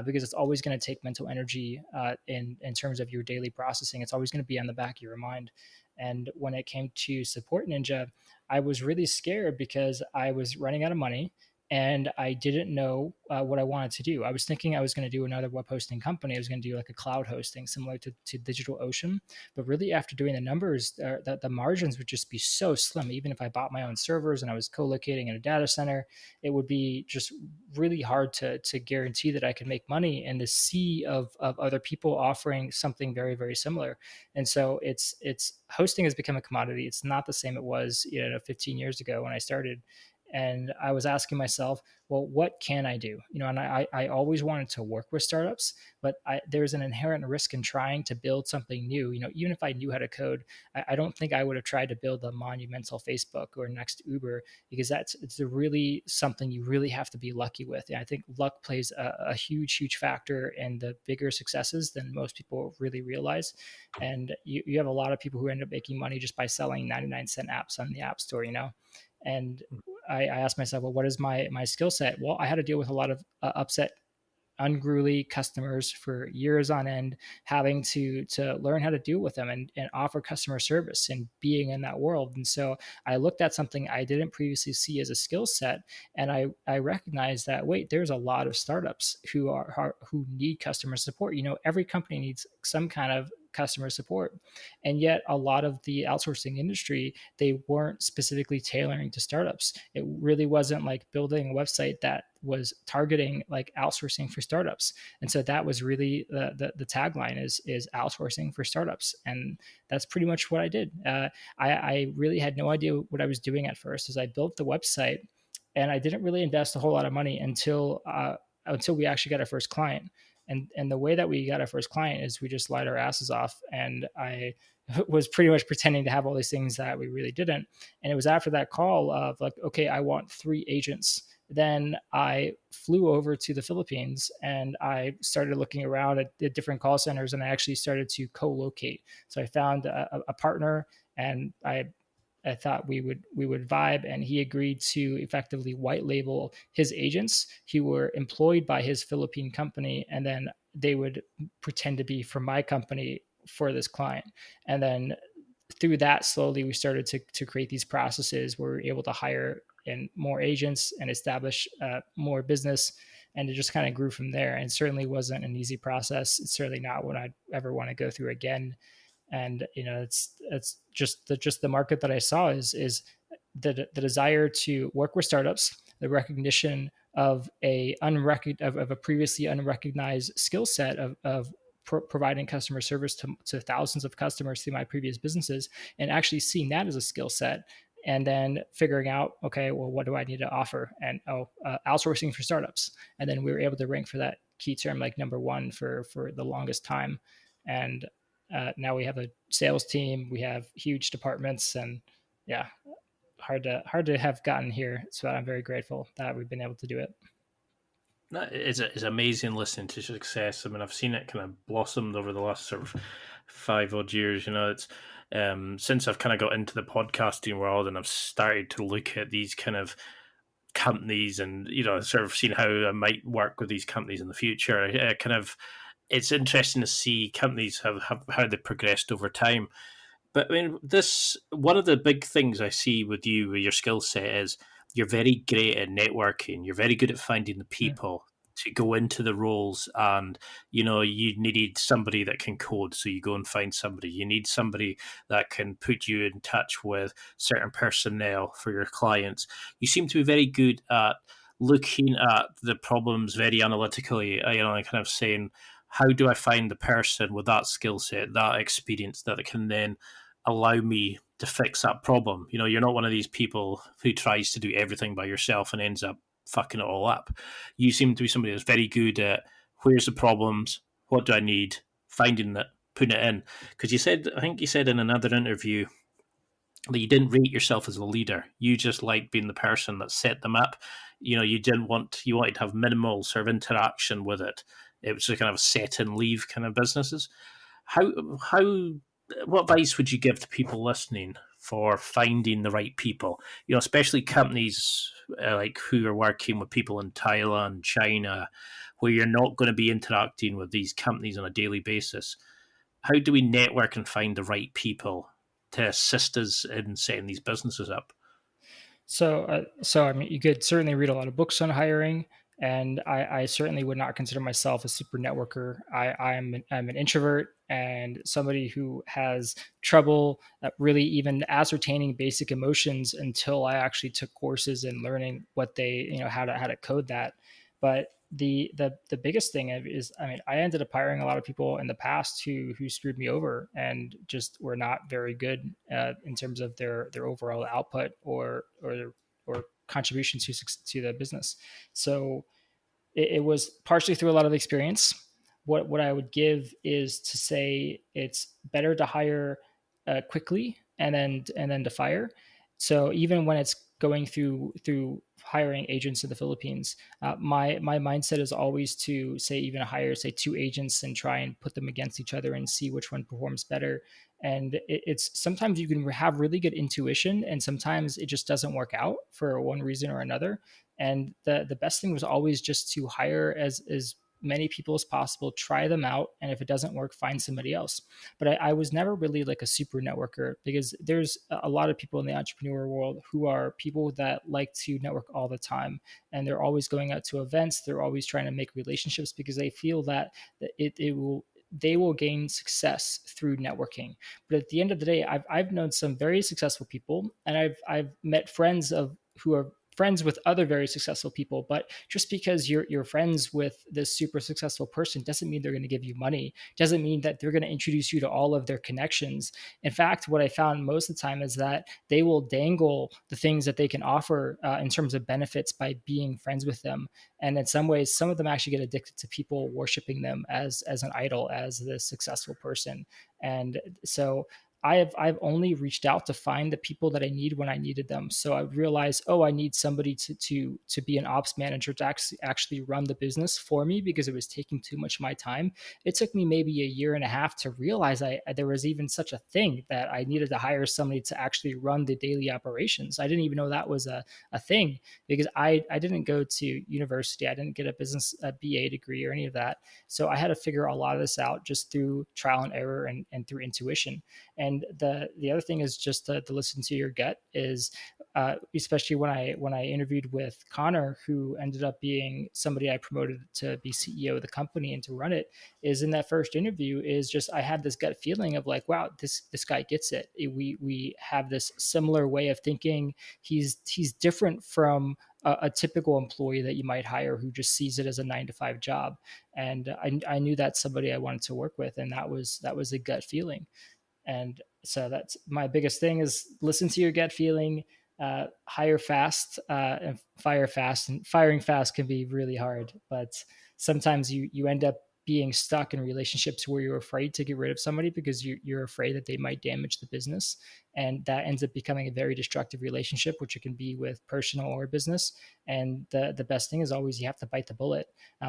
Speaker 3: because it's always going to take mental energy in terms of your daily processing. It's always going to be on the back of your mind. And when it came to SupportNinja, I was really scared because I was running out of money and I didn't know what I wanted to do. I was thinking I was going to do another web hosting company. I was going to do like a cloud hosting similar to DigitalOcean. But really, after doing the numbers, the margins would just be so slim. Even if I bought my own servers and I was co-locating in a data center, it would be just really hard to guarantee that I could make money in the sea of other people offering something very, very similar. And so hosting has become a commodity. It's not the same it was 15 years ago when I started. And I was asking myself, well, what can I do? And I always wanted to work with startups, but there's an inherent risk in trying to build something new. Even if I knew how to code, I don't think I would have tried to build a monumental Facebook or next Uber, because it's really something you really have to be lucky with. And I think luck plays a huge factor in the bigger successes than most people really realize. And you have a lot of people who end up making money just by selling 99-cent apps on the App Store, And I asked myself, well, what is my skill set? Well, I had to deal with a lot of upset, unruly customers for years on end, having to learn how to deal with them and offer customer service and being in that world. And so I looked at something I didn't previously see as a skill set, and I recognized that, wait, there's a lot of startups who need customer support. Every company needs some kind of customer support, and yet a lot of the outsourcing industry, they weren't specifically tailoring to startups. It really wasn't like building a website that was targeting like outsourcing for startups. And so that was really the tagline is outsourcing for startups, and that's pretty much what I did. I really had no idea what I was doing at first, as I built the website, and I didn't really invest a whole lot of money until we actually got our first client. And the way that we got our first client is we just lied our asses off, and I was pretty much pretending to have all these things that we really didn't. And it was after that call of like, okay, I want 3 agents. Then I flew over to the Philippines and I started looking around at different call centers, and I actually started to co-locate. So I found a partner, and I thought we would vibe, and he agreed to effectively white label his agents who were employed by his Philippine company, and then they would pretend to be from my company for this client. And then through that, slowly we started to create these processes where we were able to hire in more agents and establish more business, and it just kind of grew from there. And it certainly wasn't an easy process. It's certainly not what I'd ever want to go through again. And it's just the market that I saw is the desire to work with startups, the recognition of a previously unrecognized skill set of providing customer service to thousands of customers through my previous businesses, and actually seeing that as a skill set, and then figuring out, okay, well, what do I need to offer? And outsourcing for startups. And then we were able to rank for that key term like number 1 for the longest time. And now we have a sales team, we have huge departments, and yeah, hard to have gotten here. So I'm very grateful that we've been able to do it.
Speaker 2: It's amazing listening to success. I mean, I've seen it kind of blossomed over the last sort of 5 odd years. It's since I've kind of got into the podcasting world, and I've started to look at these kind of companies, and sort of seen how I might work with these companies in the future. It's interesting to see companies have how they progressed over time. But I mean, one of the big things I see with you, with your skill set, is you're very great at networking. You're very good at finding the people to go into the roles. And, you needed somebody that can code, so you go and find somebody. You need somebody that can put you in touch with certain personnel for your clients. You seem to be very good at looking at the problems very analytically, and kind of saying, how do I find the person with that skill set, that experience, that can then allow me to fix that problem? You're not one of these people who tries to do everything by yourself and ends up fucking it all up. You seem to be somebody that's very good at, where's the problems, what do I need, finding it, putting it in. Because I think you said in another interview that you didn't rate yourself as a leader. You just liked being the person that set them up. You wanted to have minimal sort of interaction with it. It was a kind of set and leave kind of businesses. What advice would you give to people listening for finding the right people? Especially companies like who are working with people in Thailand, China, where you're not going to be interacting with these companies on a daily basis. How do we network and find the right people to assist us in setting these businesses up?
Speaker 3: So I mean, you could certainly read a lot of books on hiring, and I certainly would not consider myself a super networker. I'm an introvert and somebody who has trouble really even ascertaining basic emotions until I actually took courses in learning what they, how to code that. But the biggest thing is, I mean, I ended up hiring a lot of people in the past who screwed me over and just were not very good in terms of their overall output or contribution to the business. So it was partially through a lot of experience. What I would give is to say it's better to hire quickly and then to fire. So even when it's going through hiring agents in the Philippines, my mindset is always to say even hire say 2 agents and try and put them against each other and see which one performs better. And it's sometimes you can have really good intuition, and sometimes it just doesn't work out for one reason or another. And the best thing was always just to hire as many people as possible, try them out, and if it doesn't work, find somebody else. But I was never really like a super networker, because there's a lot of people in the entrepreneur world who are people that like to network all the time, and they're always going out to events. They're always trying to make relationships because they feel that they will gain success through networking. But at the end of the day, I've known some very successful people, and I've met friends who are friends with other very successful people. But just because you're friends with this super successful person doesn't mean they're going to give you money, doesn't mean that they're going to introduce you to all of their connections. In fact, what I found most of the time is that they will dangle the things that they can offer in terms of benefits by being friends with them. And in some ways, some of them actually get addicted to people worshiping them as an idol, as the successful person. And so I've only reached out to find the people that I need when I needed them. So I realized, I need somebody to be an ops manager to actually run the business for me, because it was taking too much of my time. It took me maybe a year and a half to realize there was even such a thing that I needed to hire somebody to actually run the daily operations. I didn't even know that was a thing, because I didn't go to university. I didn't get a BA degree or any of that. So I had to figure a lot of this out just through trial and error and through intuition. And the other thing is just to listen to your gut, is especially when I interviewed with Connor, who ended up being somebody I promoted to be CEO of the company and to run it, is in that first interview is just, I had this gut feeling of like, wow, this guy gets it. We have this similar way of thinking. He's different from a typical employee that you might hire who just sees it as a 9-to-5 job. And I knew that's somebody I wanted to work with. And that was a gut feeling. And so that's my biggest thing, is listen to your gut feeling, hire fast, and fire fast. And firing fast can be really hard, but sometimes you end up being stuck in relationships where you're afraid to get rid of somebody because you're afraid that they might damage the business. And that ends up becoming a very destructive relationship, which it can be with personal or business. And the best thing is always you have to bite the bullet.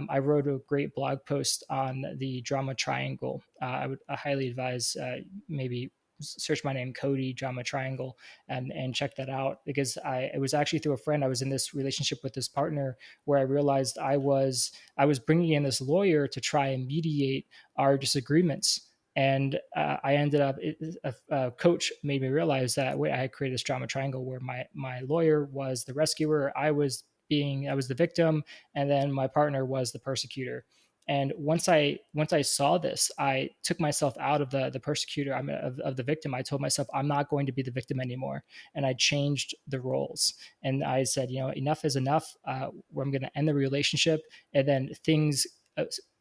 Speaker 3: I wrote a great blog post on the drama triangle. I highly advise maybe search my name, Cody Drama Triangle, and check that out, because it was actually through a friend. I was in this relationship with this partner where I realized I was bringing in this lawyer to try and mediate our disagreements. And I ended up, a coach made me realize that I had created this drama triangle where my lawyer was the rescuer, I was the victim, and then my partner was the persecutor. And once I saw this, I took myself out of the persecutor, of the victim. I told myself, I'm not going to be the victim anymore. And I changed the roles. And I said, enough is enough. I'm going to end the relationship. And then things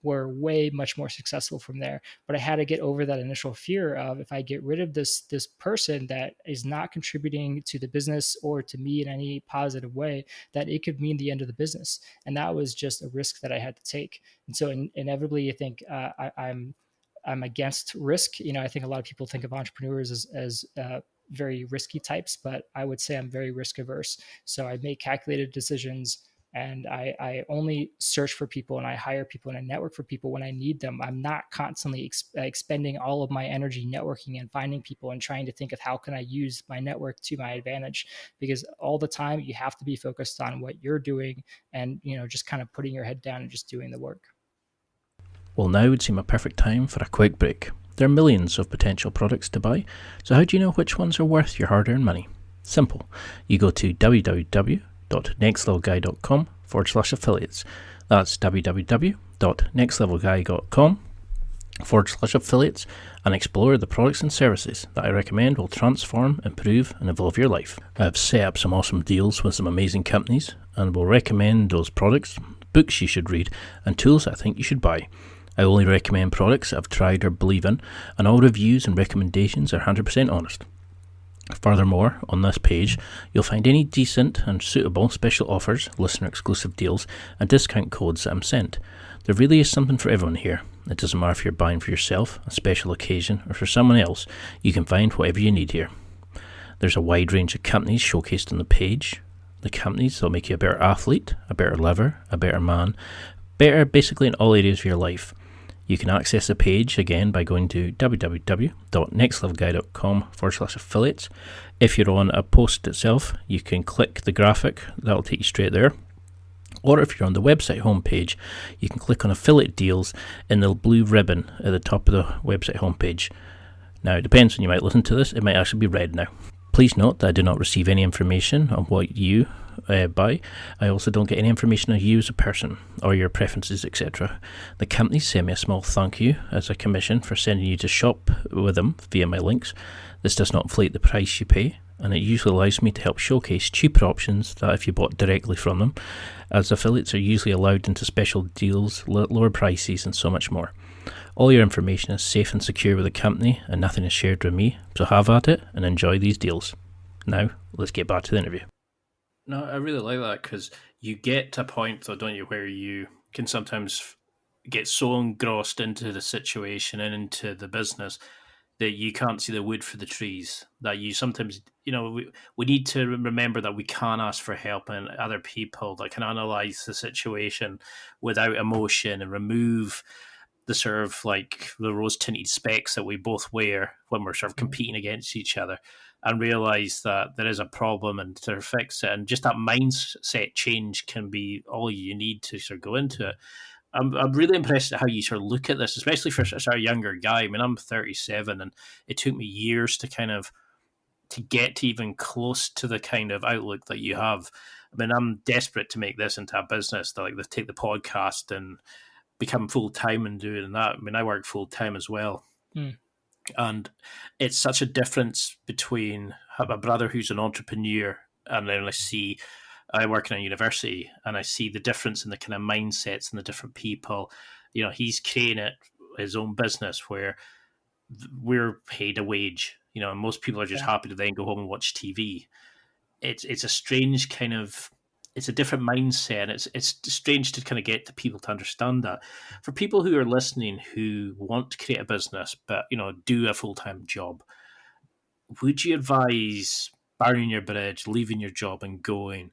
Speaker 3: were way much more successful from there. But I had to get over that initial fear of, if I get rid of this person that is not contributing to the business or to me in any positive way, that it could mean the end of the business. And that was just a risk that I had to take. And so inevitably, I think I'm against risk. I think a lot of people think of entrepreneurs as very risky types, but I would say I'm very risk averse. So I make calculated decisions. And I only search for people, and I hire people, and I network for people when I need them. I'm not constantly expending all of my energy networking and finding people and trying to think of how can I use my network to my advantage, because all the time you have to be focused on what you're doing and, just kind of putting your head down and just doing the work.
Speaker 2: Well, now would seem a perfect time for a quick break. There are millions of potential products to buy, so how do you know which ones are worth your hard-earned money? Simple. You go to www.nextlevelguy.com/affiliates. That's www.nextlevelguy.com/affiliates, and explore the products and services that I recommend will transform, improve, and evolve your life. I've set up some awesome deals with some amazing companies, and will recommend those products, books you should read, and tools I think you should buy. I only recommend products I've tried or believe in, and all reviews and recommendations are 100% honest. Furthermore, on this page, you'll find any decent and suitable special offers, listener-exclusive deals, and discount codes that I'm sent. There really is something for everyone here. It doesn't matter if you're buying for yourself, a special occasion, or for someone else, you can find whatever you need here. There's a wide range of companies showcased on the page. The companies that'll make you a better athlete, a better lover, a better man, better basically in all areas of your life. You can access the page again by going to www.nextlevelguy.com/affiliates. If you're on a post itself, you can click the graphic, that'll take you straight there. Or if you're on the website homepage, you can click on affiliate deals in the blue ribbon at the top of the website homepage. Now, it depends when you might listen to this, it might actually be red now. Please note that I do not receive any information on what you buy. I also don't get any information on you as a person or your preferences, etc. The company sent me a small thank you as a commission for sending you to shop with them via my links. This does not inflate the price you pay, and it usually allows me to help showcase cheaper options that if you bought directly from them, as affiliates are usually allowed into special deals, lower prices, and so much more. All your information is safe and secure with the company, and nothing is shared with me, so have at it and enjoy these deals. Now, let's get back to the interview. No, I really like that, because you get to a point, though, don't you, where you can sometimes get so engrossed into the situation and into the business that you can't see the wood for the trees, that you sometimes, we need to remember that we can ask for help and other people that can analyze the situation without emotion and remove the sort of like the rose-tinted specs that we both wear when we're sort of competing against each other, and realize that there is a problem and to fix it. And just that mindset change can be all you need to sort of go into it. I'm really impressed at how you sort of look at this, especially for such a younger guy. I mean, I'm 37, and it took me years to get to even close to the kind of outlook that you have. I mean, I'm desperate to make this into a business, to take the podcast and become full-time and doing that. I mean, I work full-time as well. And it's such a difference between a brother who's an entrepreneur, and then I work in a university, and I see the difference in the kind of mindsets and the different people. He's creating his own business where we're paid a wage, and most people are just happy to then go home and watch TV. It's a strange kind of, it's a different mindset. It's strange to kind of get the people to understand that. For people who are listening who want to create a business but do a full-time job, would you advise burning your bridge, leaving your job and going,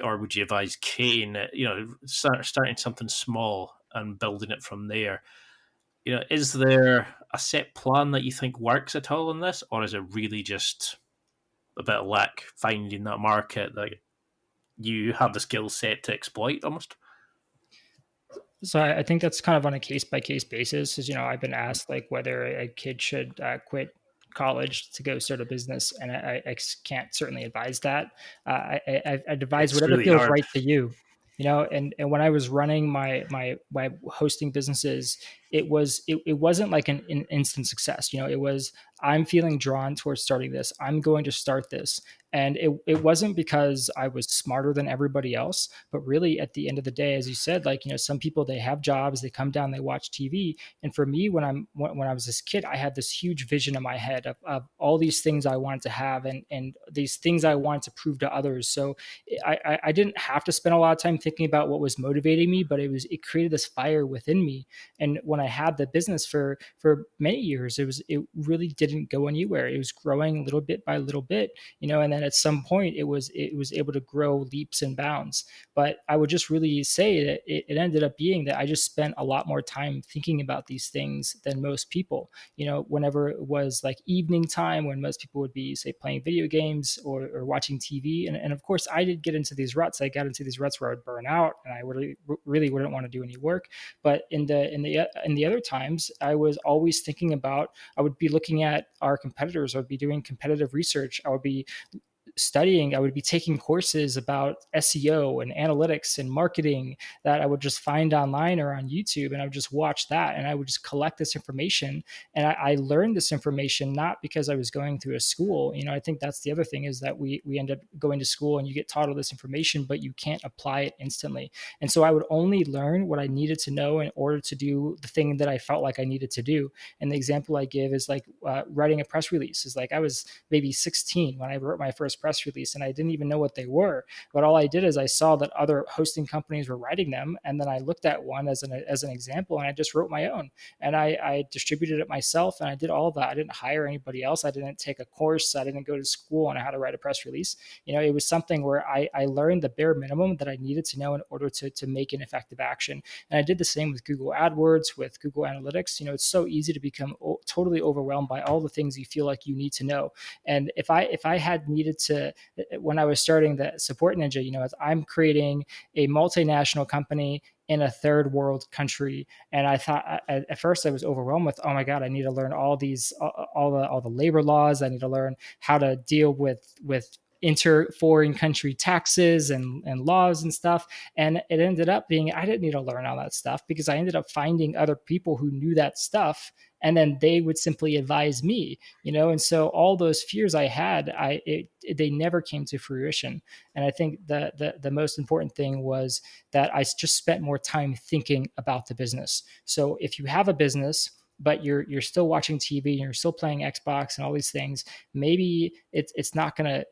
Speaker 2: or would you advise creating starting something small and building it from there? Is there a set plan that you think works at all in this, or is it really just a bit of luck finding that market that you have the skill set to exploit almost?
Speaker 3: So I think that's kind of on a case-by-case basis. As I've been asked whether a kid should quit college to go start a business, and I can't certainly advise that. I advise whatever really feels right to you. And when I was running my hosting businesses, it wasn't like an instant success. It was, I'm feeling drawn towards starting this. I'm going to start this. And it wasn't because I was smarter than everybody else, but really at the end of the day, as you said, some people, they have jobs, they come down, they watch TV. And for me, when I was this kid, I had this huge vision in my head of all these things I wanted to have and these things I wanted to prove to others. So I didn't have to spend a lot of time thinking about what was motivating me, but it created this fire within me. And when I had the business for many years, it really didn't go anywhere. It was growing little bit by little bit, and then at some point it was able to grow leaps and bounds. But I would just really say that it ended up being that I just spent a lot more time thinking about these things than most people. Whenever it was like evening time, when most people would be, say, playing video games or watching TV. And of course, I did get into these ruts. I got into these ruts where I would burn out and I really wouldn't want to do any work. But in the other times, I was always thinking about, I would be looking at our competitors. I would be doing competitive research. I would be studying, I would be taking courses about SEO and analytics and marketing that I would just find online or on YouTube. And I would just watch that and I would just collect this information. And I learned this information not because I was going through a school. I think that's the other thing, is that we end up going to school and you get taught all this information, but you can't apply it instantly. And so I would only learn what I needed to know in order to do the thing that I felt like I needed to do. And the example I give is like writing a press release. Is like I was maybe 16 when I wrote my first press release, and I didn't even know what they were. But all I did is I saw that other hosting companies were writing them, and then I looked at one as an example, and I just wrote my own, and I distributed it myself, and I did all of that. I didn't hire anybody else. I didn't take a course. I didn't go to school on how to write a press release. It was something where I learned the bare minimum that I needed to know in order to make an effective action. And I did the same with Google AdWords, with Google Analytics. It's so easy to become totally overwhelmed by all the things you feel like you need to know. And if I had needed to, when I was starting the SupportNinja, as I'm creating a multinational company in a third world country, and I thought at first I was overwhelmed with, oh my God, I need to learn all the labor laws. I need to learn how to deal with foreign country taxes and laws and stuff. And it ended up being, I didn't need to learn all that stuff, because I ended up finding other people who knew that stuff, and then they would simply advise me, and so all those fears I had, they never came to fruition. And I think the most important thing was that I just spent more time thinking about the business. So if you have a business, but you're still watching TV and you're still playing Xbox and all these things, maybe it's not gonna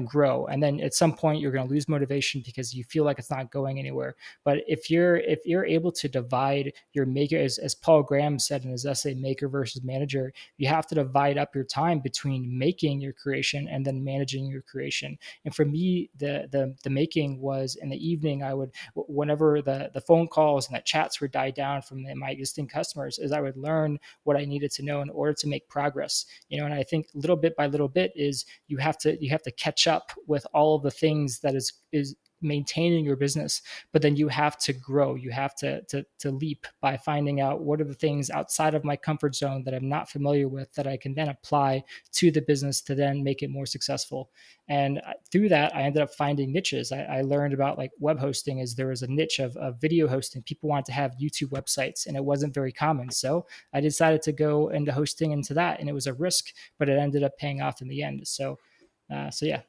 Speaker 3: grow. And then at some point you're gonna lose motivation because you feel like it's not going anywhere. But if you're able to divide your maker, as Paul Graham said in his essay, Maker versus Manager, you have to divide up your time between making your creation and then managing your creation. And for me, the making was in the evening. I would, whenever the phone calls and the chats would die down from my existing customers, is I would learn what I needed to know in order to make progress. And I think little bit by little bit is you have to catch up with all of the things that is maintaining your business, but then you have to grow. You have to leap by finding out what are the things outside of my comfort zone that I'm not familiar with that I can then apply to the business to then make it more successful. And through that, I ended up finding niches. I learned about like web hosting, is there was a niche of video hosting. People wanted to have YouTube websites, and it wasn't very common. So I decided to go into hosting into that, and it was a risk, but it ended up paying off in the end. So yeah.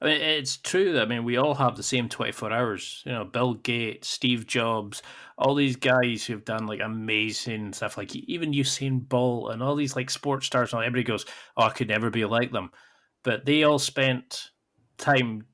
Speaker 2: I mean, it's true that, we all have the same 24 hours. Bill Gates, Steve Jobs, all these guys who've done like amazing stuff, like even Usain Bolt and all these like sports stars, and everybody goes, oh, I could never be like them. But they all spent time,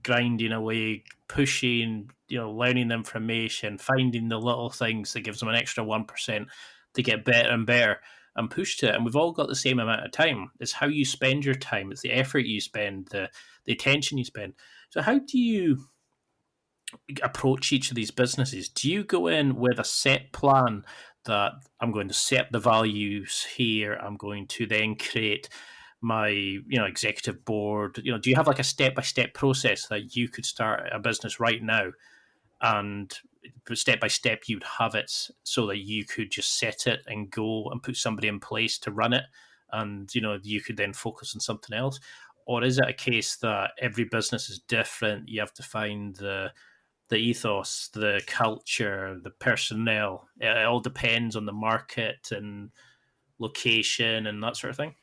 Speaker 2: grinding away, pushing, learning the information, finding the little things that gives them an extra 1% to get better and better, and push to it. And we've all got the same amount of time. It's how you spend your time. It's the effort you spend, the attention you spend. So how do you approach each of these businesses? Do you go in with a set plan that I'm going to set the values here, I'm going to then create my executive board? Do you have like a step-by-step process that you could start a business right now, and step by step you'd have it so that you could just set it and go and put somebody in place to run it, and you could then focus on something else? Or is it a case that every business is different, you have to find the ethos, the culture, the personnel? It all depends on the market and location and that sort of thing.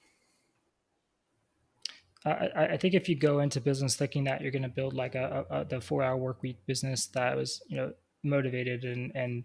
Speaker 3: I think if you go into business thinking that you're going to build like the 4-hour work week business that was motivated and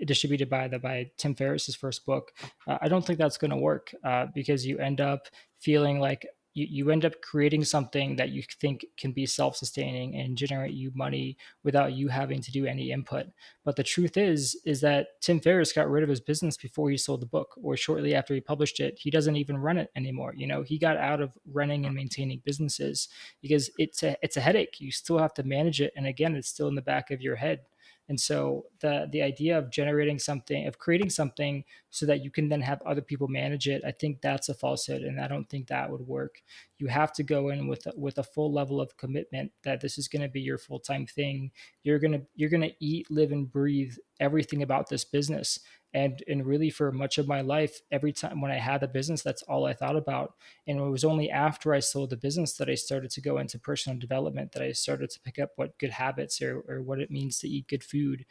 Speaker 3: distributed by Tim Ferriss's first book, I don't think that's going to work, because you end up feeling like you end up creating something that you think can be self-sustaining and generate you money without you having to do any input. But the truth is that Tim Ferriss got rid of his business before he sold the book, or shortly after he published it. He doesn't even run it anymore. He got out of running and maintaining businesses because it's a headache. You still have to manage it, and again, it's still in the back of your head. And so the idea of creating something so that you can then have other people manage it, I think that's a falsehood, and I don't think that would work. You have to go in with a full level of commitment that this is going to be your full-time thing. You're going to eat, live, and breathe everything about this business. And really for much of my life, every time when I had a business, that's all I thought about. And it was only after I sold the business that I started to go into personal development, that I started to pick up what good habits, or what it means to eat good food,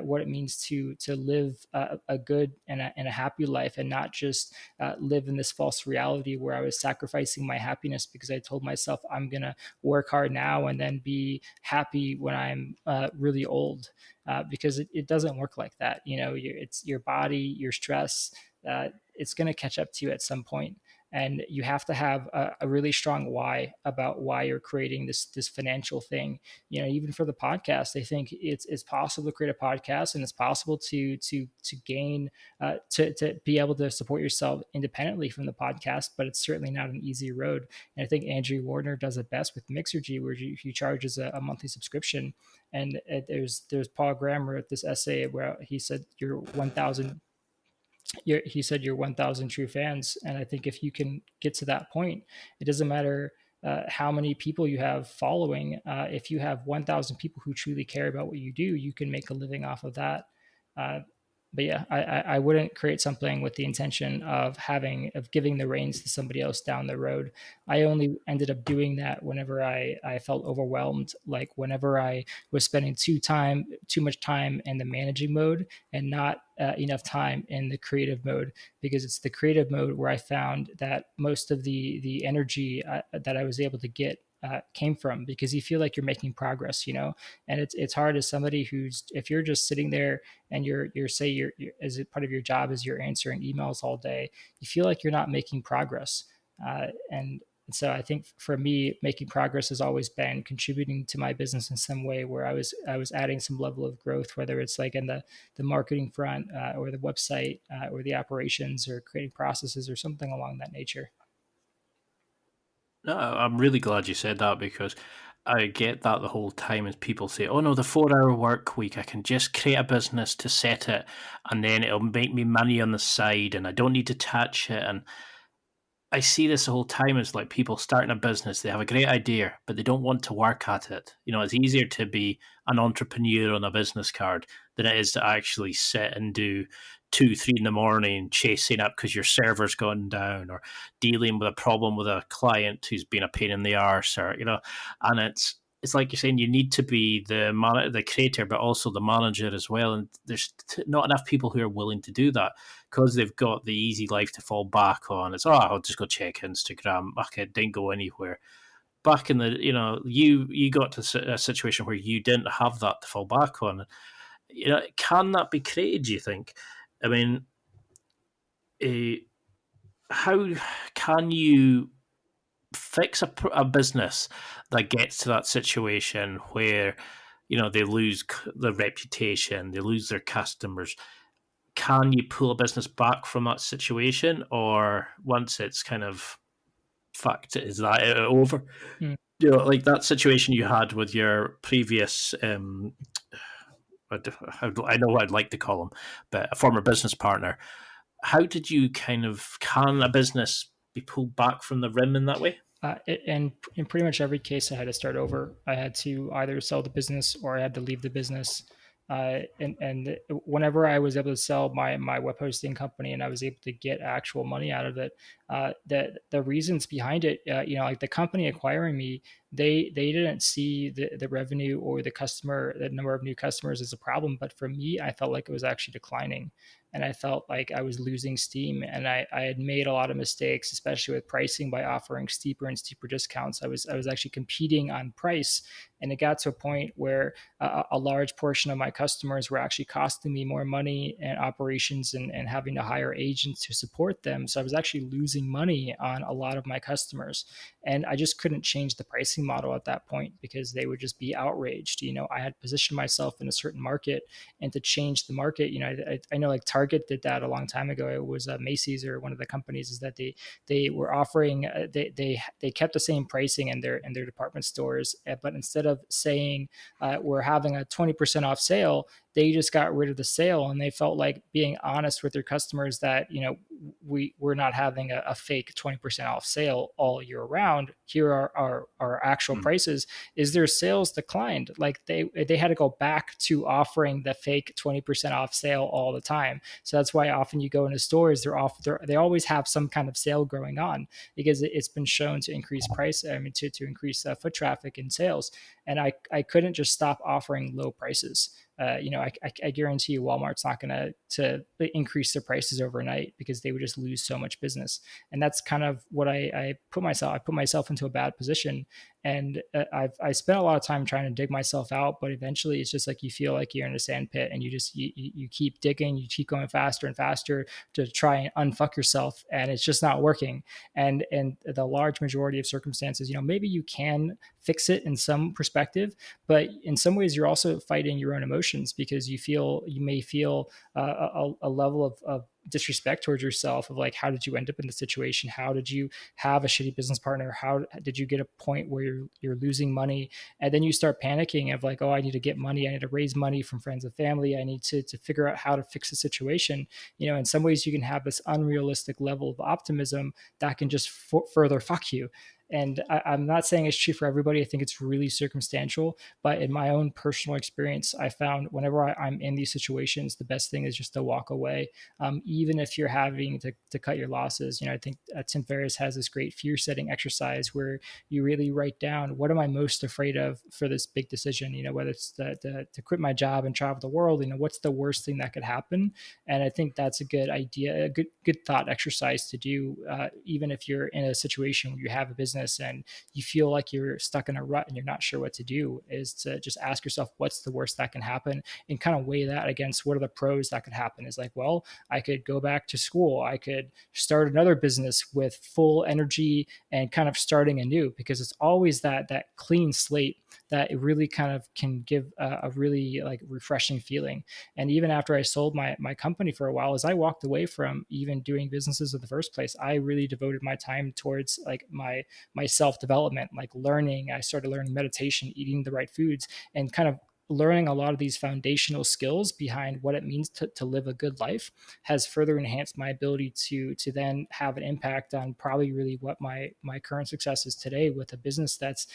Speaker 3: what it means to live a good and a happy life, and not just live in this false reality where I was sacrificing my happiness because I told myself I'm going to work hard now and then be happy when I'm really old. Because it doesn't work like that. It's your body, your stress, it's going to catch up to you at some point. And you have to have a really strong why about why you're creating this financial thing. Even for the podcast, I think it's possible to create a podcast, and it's possible to gain to be able to support yourself independently from the podcast. But it's certainly not an easy road. And I think Andrew Warner does it best with Mixergy, where he charges a monthly subscription. And there's Paul Graham wrote this essay where he said you're 1,000 true fans. And I think if you can get to that point, it doesn't matter how many people you have following. If you have 1,000 people who truly care about what you do, you can make a living off of that. But yeah, I wouldn't create something with the intention of giving the reins to somebody else down the road. I only ended up doing that whenever I felt overwhelmed, like whenever I was spending too much time in the managing mode and not enough time in the creative mode, because it's the creative mode where I found that most of the energy that I was able to get came from, because you feel like you're making progress, and it's hard as somebody if you're just sitting there and you're as a part of your job is you're answering emails all day, you feel like you're not making progress. And so I think for me, making progress has always been contributing to my business in some way, where I was adding some level of growth, whether it's like in the marketing front, or the website, or the operations, or creating processes, or something along that nature.
Speaker 2: No, I'm really glad you said that, because I get that the whole time as people say, oh no, the 4-hour work week, I can just create a business to set it and then it'll make me money on the side and I don't need to touch it. And I see this the whole time as like people starting a business, they have a great idea, but they don't want to work at it. It's easier to be an entrepreneur on a business card than it is to actually sit and do 2, 3 in the morning chasing up because your server's gone down, or dealing with a problem with a client who's been a pain in the arse, or and it's like you're saying, you need to be the creator, but also the manager as well. And there's not enough people who are willing to do that because they've got the easy life to fall back on. It's, I'll just go check Instagram. Okay, it didn't go anywhere. Back in the, you got to a situation where you didn't have that to fall back on. Can that be created, do you think? I mean, how can you fix a business that gets to that situation where they lose their reputation, they lose their customers? Can you pull a business back from that situation, or once it's kind of fucked, is that it over? Like that situation you had with your previous I know what I'd like to call him, but a former business partner. How did you can a business be pulled back from the rim in that way?
Speaker 3: And in pretty much every case, I had to start over. I had to either sell the business or I had to leave the business. And whenever I was able to sell my web hosting company and I was able to get actual money out of it, the reasons behind it, like the company acquiring me, they didn't see the revenue or the number of new customers as a problem. But for me, I felt like it was actually declining. And I felt like I was losing steam, and I had made a lot of mistakes, especially with pricing, by offering steeper and steeper discounts. I was actually competing on price, and it got to a point where a large portion of my customers were actually costing me more money and operations and having to hire agents to support them. So I was actually losing money on a lot of my customers, and I just couldn't change the pricing model at that point because they would just be outraged. I had positioned myself in a certain market, and to change the market, I know like Target did that a long time ago. It was Macy's or one of the companies, is that they were offering they kept the same pricing in their department stores, but instead of saying we're having a 20% off sale, they just got rid of the sale, and they felt like being honest with their customers that, we're not having a fake 20% off sale all year round. Here are our actual prices. Is their sales declined? Like they had to go back to offering the fake 20% off sale all the time. So that's why often you go into stores, they always have some kind of sale going on, because it's been shown to increase price. I mean, to increase foot traffic and sales. And I couldn't just stop offering low prices. I guarantee you Walmart's not going to increase their prices overnight, because they would just lose so much business. And that's kind of what I put myself into a bad position. And I spent a lot of time trying to dig myself out, but eventually it's just like you feel like you're in a sand pit, and you keep digging, you keep going faster and faster to try and unfuck yourself, and it's just not working. And the large majority of circumstances, maybe you can fix it in some perspective, but in some ways you're also fighting your own emotions, because you may feel a level of disrespect towards yourself, of like, how did you end up in this situation? How did you have a shitty business partner? How did you get a point where you're losing money? And then you start panicking of like, oh, I need to get money. I need to raise money from friends and family. I need to figure out how to fix the situation. In some ways you can have this unrealistic level of optimism that can just further fuck you. And I'm not saying it's true for everybody. I think it's really circumstantial. But in my own personal experience, I found whenever I'm in these situations, the best thing is just to walk away. Even if you're having to cut your losses. I think Tim Ferriss has this great fear setting exercise where you really write down, what am I most afraid of for this big decision? Whether it's to quit my job and travel the world, what's the worst thing that could happen? And I think that's a good idea, a good thought exercise to do, even if you're in a situation where you have a business and you feel like you're stuck in a rut and you're not sure what to do, is to just ask yourself, what's the worst that can happen, and kind of weigh that against what are the pros that could happen. Is like, well, I could go back to school, I could start another business with full energy and kind of starting anew, because it's always that clean slate that it really kind of can give a really like refreshing feeling. And even after I sold my company for a while, as I walked away from even doing businesses in the first place, I really devoted my time towards like my self-development, like learning. I started learning meditation, eating the right foods, and kind of learning a lot of these foundational skills behind what it means to live a good life has further enhanced my ability to then have an impact on probably really what my current success is today, with a business that's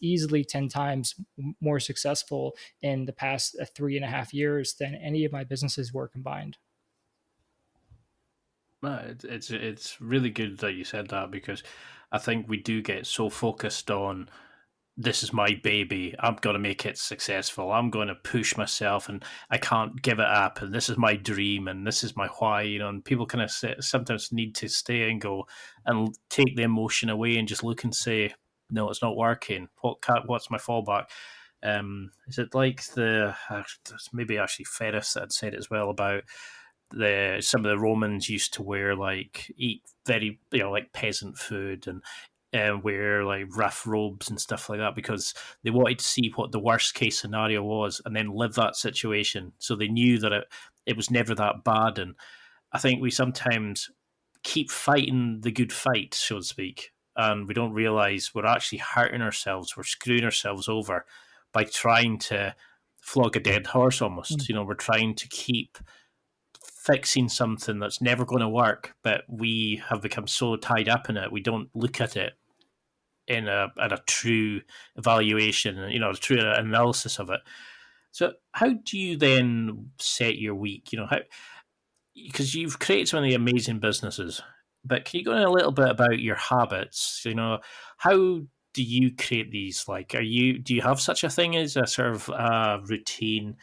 Speaker 3: easily 10 times more successful in the past 3.5 years than any of my businesses were combined.
Speaker 2: It's really good that you said that, because I think we do get so focused on, this is my baby, I'm going to make it successful, I'm going to push myself and I can't give it up, and this is my dream and this is my why, and people kind of sometimes need to stay and go and take the emotion away and just look and say, no, it's not working, what's my fallback? Is it like maybe actually Ferris that had said it as well, about some of the Romans used to eat very, like peasant food, and wear like rough robes and stuff like that, because they wanted to see what the worst case scenario was and then live that situation, so they knew that it was never that bad. And I think we sometimes keep fighting the good fight, so to speak, and we don't realize we're actually hurting ourselves, we're screwing ourselves over by trying to flog a dead horse almost. We're trying to keep fixing something that's never going to work, but we have become so tied up in it, we don't look at it in a true evaluation, a true analysis of it. So how do you then set your week? Because you've created so many amazing businesses, but can you go in a little bit about your habits? How do you create these? Like, do you have such a thing as a sort of routine?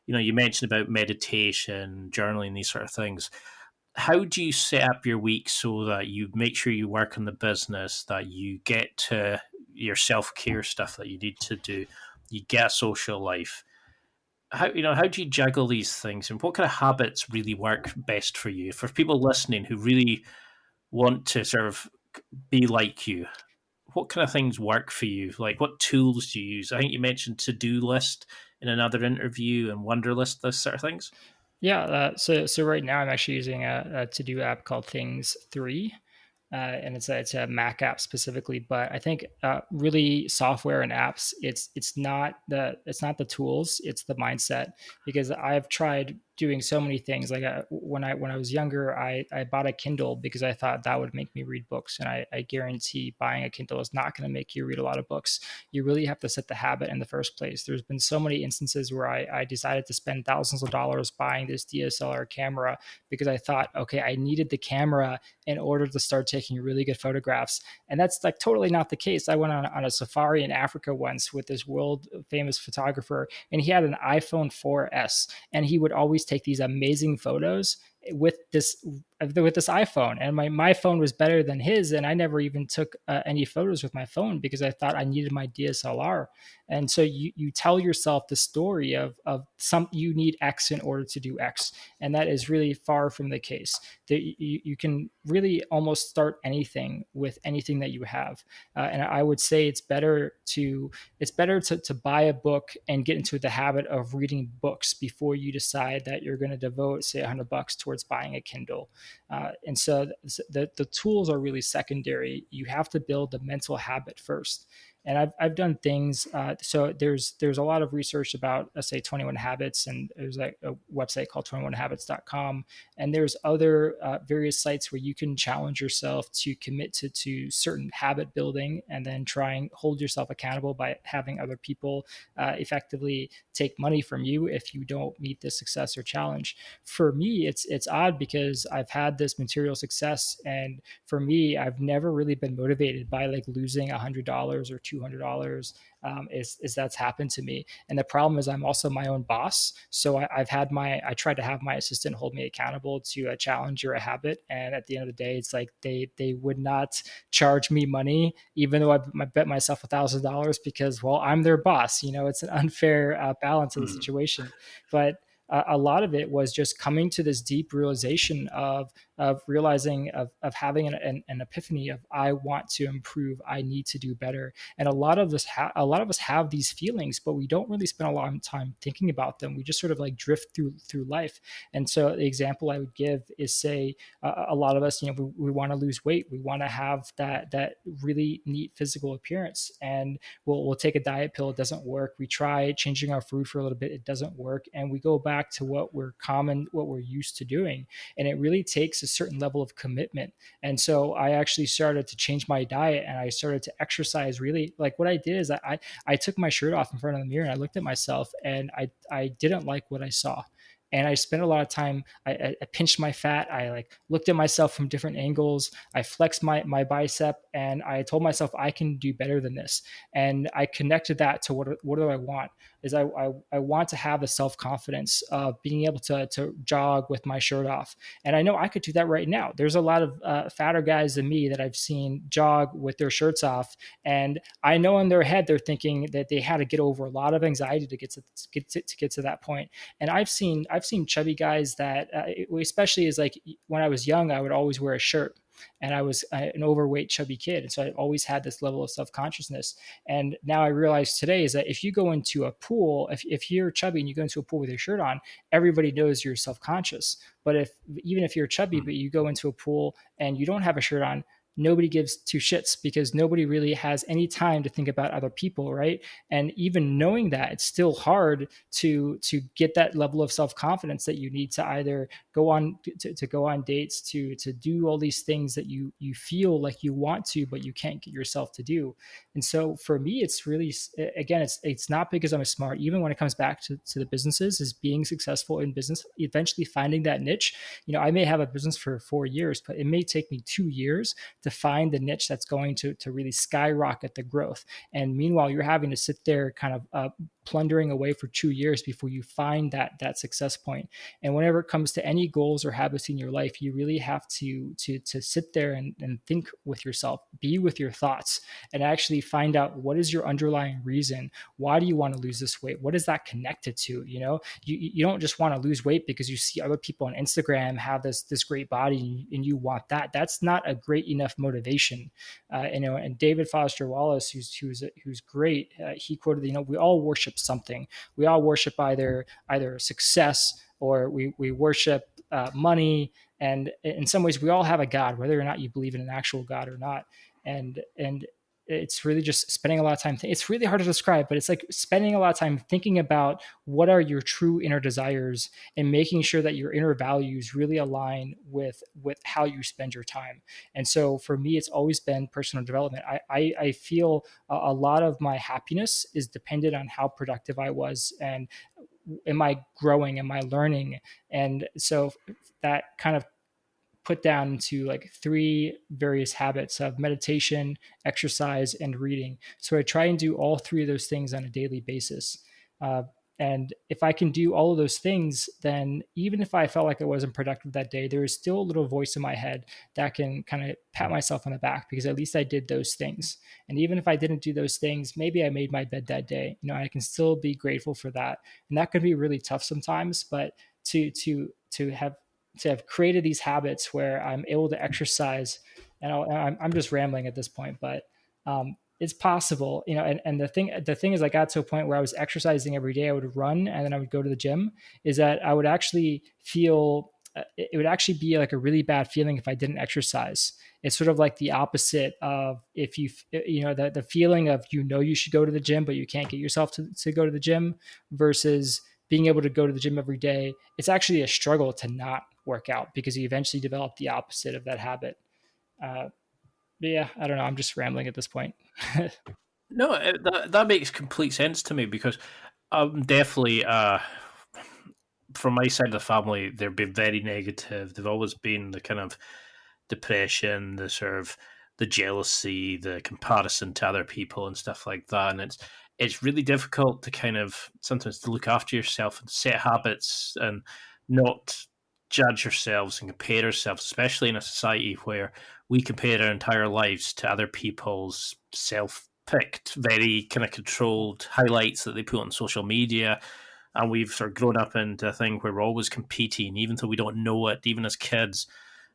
Speaker 2: You mentioned about meditation, journaling, these sort of things. How do you set up your week so that you make sure you work on the business, that you get to your self-care stuff that you need to do, you get a social life? How do you juggle these things, and what kind of habits really work best for you? For people listening who really want to sort of be like you, what kind of things work for you? Like, what tools do you use? I think you mentioned to-do list in another interview and Wunderlist, those sort of things.
Speaker 3: Yeah. So right now I'm actually using a to-do app called Things 3. and it's a Mac app specifically. But I think really software and apps, it's not the tools, it's the mindset. Because I've tried doing so many things. Like when I was younger, I bought a Kindle because I thought that would make me read books, and I guarantee buying a Kindle is not going to make you read a lot of books. You really have to set the habit in the first place. There's been so many instances where I decided to spend thousands of dollars buying this DSLR camera because I thought, okay, I needed the camera in order to start taking really good photographs. And that's like totally not the case. I went on a safari in Africa once with this world famous photographer, and he had an iPhone 4S, and he would always take these amazing photos with this iPhone, and my phone was better than his, and I never even took any photos with my phone because I thought I needed my DSLR. And so you tell yourself the story of some, you need X in order to do X, and that is really far from the case. That you can really almost start anything with anything that you have, and I would say it's better to buy a book and get into the habit of reading books before you decide that you're going to devote, say, $100 towards buying a Kindle. And so the tools are really secondary. You have to build the mental habit first. And I've done things. So there's a lot of research about, let's say, 21 Habits, and there's like a website called 21habits.com. And there's other various sites where you can challenge yourself to commit to certain habit building, and then try and hold yourself accountable by having other people effectively take money from you if you don't meet the success or challenge. For me, it's odd because I've had this material success, and for me, I've never really been motivated by like losing $100 or $200. Is that's happened to me. And the problem is I'm also my own boss. So I tried to have my assistant hold me accountable to a challenge or a habit. And at the end of the day, it's like they would not charge me money, even though I bet myself $1,000 because, well, I'm their boss. It's an unfair balance of the situation. But a lot of it was just coming to this deep realization of realizing of having an epiphany of, I want to improve, I need to do better. And a lot of us have these feelings, but we don't really spend a lot of time thinking about them. We just sort of like drift through life. And so the example I would give is, say, a lot of us, we want to lose weight, we want to have that really neat physical appearance, and we'll take a diet pill, it doesn't work. We try changing our food for a little bit, it doesn't work, and we go back to what we're used to doing. And it really takes a certain level of commitment. And so I actually started to change my diet, and I started to exercise. Really, like, what I did is I took my shirt off in front of the mirror, and I looked at myself, and I didn't like what I saw. And I spent a lot of time, I pinched my fat. I like looked at myself from different angles. I flexed my bicep, and I told myself I can do better than this. And I connected that to what do I want? Is I want to have the self-confidence of being able to jog with my shirt off. And I know I could do that right now. There's a lot of fatter guys than me that I've seen jog with their shirts off. And I know in their head, they're thinking that they had to get over a lot of anxiety to get to that point. And I've seen chubby guys that, especially as like when I was young, I would always wear a shirt, and I was an overweight, chubby kid. And so I always had this level of self-consciousness. And now I realize today is that if you go into a pool, if you're chubby and you go into a pool with your shirt on, everybody knows you're self-conscious. But even if you're chubby, but you go into a pool and you don't have a shirt on, nobody gives two shits, because nobody really has any time to think about other people, right? And even knowing that, it's still hard to get that level of self-confidence that you need to either go on to go on dates, to do all these things that you feel like you want to, but you can't get yourself to do. And so for me, it's really, again, it's not because I'm smart. Even when it comes back to the businesses, is being successful in business, eventually finding that niche. I may have a business for 4 years, but it may take me 2 years to find the niche that's going to really skyrocket the growth. And meanwhile, you're having to sit there kind of plundering away for 2 years before you find that success point. And whenever it comes to any goals or habits in your life, you really have to sit there and think with yourself, be with your thoughts, and actually find out what is your underlying reason. Why do you want to lose this weight? What is that connected to? You don't just want to lose weight because you see other people on Instagram have this great body and you want that. That's not a great enough motivation. And David Foster Wallace, who's great, he quoted, we all worship something. We all worship either success, or we worship money. And in some ways, we all have a God, whether or not you believe in an actual God or not. And it's really just spending a lot of time. It's really hard to describe, but it's like spending a lot of time thinking about what are your true inner desires and making sure that your inner values really align with how you spend your time. And so for me, it's always been personal development. I feel a lot of my happiness is dependent on how productive I was, and am I growing, am I learning. And so that kind of put down into like three various habits of meditation, exercise, and reading. So I try and do all three of those things on a daily basis. Uh, and if I can do all of those things, then even if I felt like I wasn't productive that day, there is still a little voice in my head that can kind of pat myself on the back because at least I did those things. And even if I didn't do those things, maybe I made my bed that day. I can still be grateful for that. And that can be really tough sometimes, but to have created these habits where I'm able to exercise, and I'm just rambling at this point, but it's possible, and the thing is I got to a point where I was exercising every day. I would run and then I would go to the gym, is that I would actually feel, it would actually be like a really bad feeling if I didn't exercise. It's sort of like the opposite of if the feeling of, you should go to the gym, but you can't get yourself to go to the gym, versus being able to go to the gym every day. It's actually a struggle to not work out because you eventually develop the opposite of that habit. But yeah, I don't know. I'm just rambling at this point.
Speaker 2: No, that makes complete sense to me because I'm definitely, from my side of the family, they've been very negative. They've always been the kind of depression, the sort of the jealousy, the comparison to other people and stuff like that. And it's really difficult to kind of sometimes to look after yourself and set habits and not judge yourselves and compare yourselves, especially in a society where we compare our entire lives to other people's self-picked, very kind of controlled highlights that they put on social media. And we've sort of grown up into a thing where we're always competing, even though we don't know it, even as kids.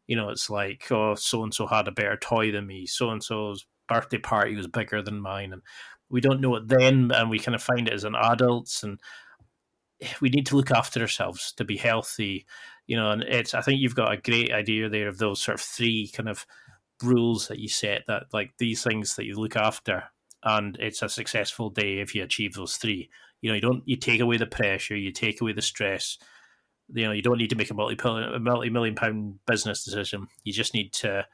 Speaker 2: It's like, oh, so-and-so had a better toy than me. So-and-so's birthday party was bigger than mine. And we don't know it then, and we kind of find it as an adults. And we need to look after ourselves to be healthy, and I think you've got a great idea there of those sort of three kind of rules that you set, that like these things that you look after, and it's a successful day if you achieve those three. You take away the pressure, you take away the stress. You don't need to make a multi-million pound business decision. You just need to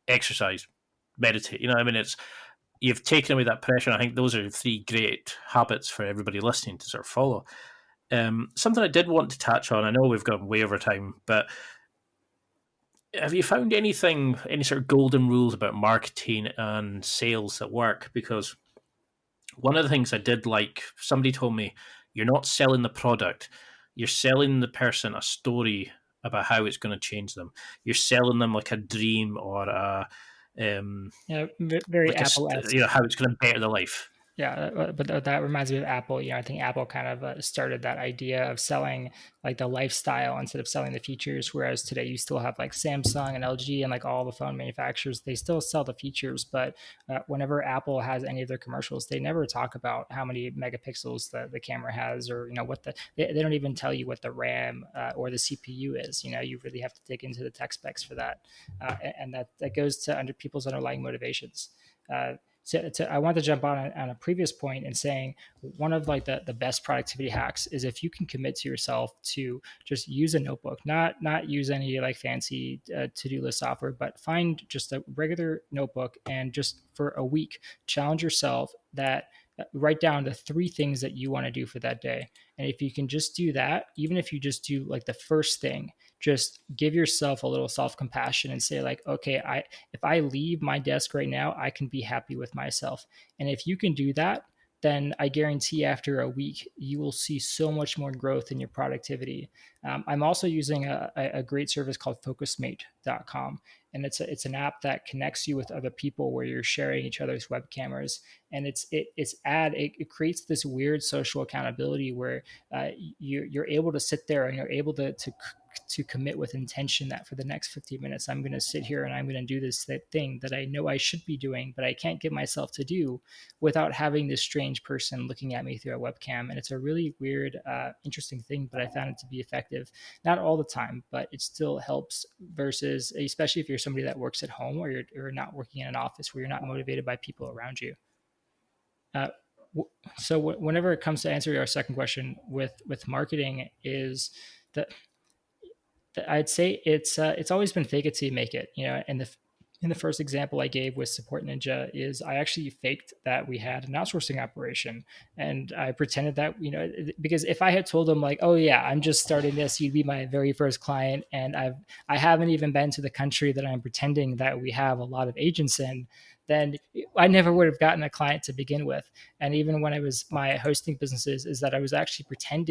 Speaker 2: exercise, meditate. You've taken away that pressure. And I think those are three great habits for everybody listening to sort of follow. Something I did want to touch on, I know we've gone way over time, but have you found any sort of golden rules about marketing and sales that work? Because one of the things I did like, somebody told me, you're not selling the product, you're selling the person a story about how it's going to change them. You're selling them like a dream or
Speaker 3: very
Speaker 2: like
Speaker 3: Apple-esque.
Speaker 2: how it's going to better their life.
Speaker 3: Yeah, but that reminds me of Apple. I think Apple kind of started that idea of selling like the lifestyle instead of selling the features. Whereas today you still have like Samsung and LG and like all the phone manufacturers, they still sell the features. But whenever Apple has any of their commercials, they never talk about how many megapixels the camera has, or they don't even tell you what the RAM or the CPU is. You really have to dig into the tech specs for that, and that goes to under people's underlying motivations. So I want to jump on a previous point and saying one of like the best productivity hacks is if you can commit to yourself to just use a notebook, not use any like fancy to-do list software, but find just a regular notebook and just for a week, challenge yourself that write down the three things that you want to do for that day. And if you can just do that, even if you just do like the first thing, just give yourself a little self-compassion and say like, okay, if I leave my desk right now, I can be happy with myself. And if you can do that, then I guarantee after a week, you will see so much more growth in your productivity. I'm also using a great service called focusmate.com. And it's an app that connects you with other people where you're sharing each other's web cameras. And it creates this weird social accountability where you're able to sit there and you're able to to commit with intention that for the next 15 minutes, I'm going to sit here and I'm going to do this thing that I know I should be doing, but I can't get myself to do without having this strange person looking at me through a webcam. And it's a really weird, interesting thing, but I found it to be effective. Not all the time, but it still helps versus, especially if you're somebody that works at home or you're not working in an office where you're not motivated by people around you. Uh, so whenever it comes to answer our second question with marketing is that I'd say it's always been fake it till you make it, and in the first example I gave with SupportNinja is I actually faked that we had an outsourcing operation, and I pretended that, because if I had told them like, oh yeah, I'm just starting this, you'd be my very first client, and I haven't even been to the country that I'm pretending that we have a lot of agents in, then I never would have gotten a client to begin with. And even when I was my hosting businesses, is that I would actually pretend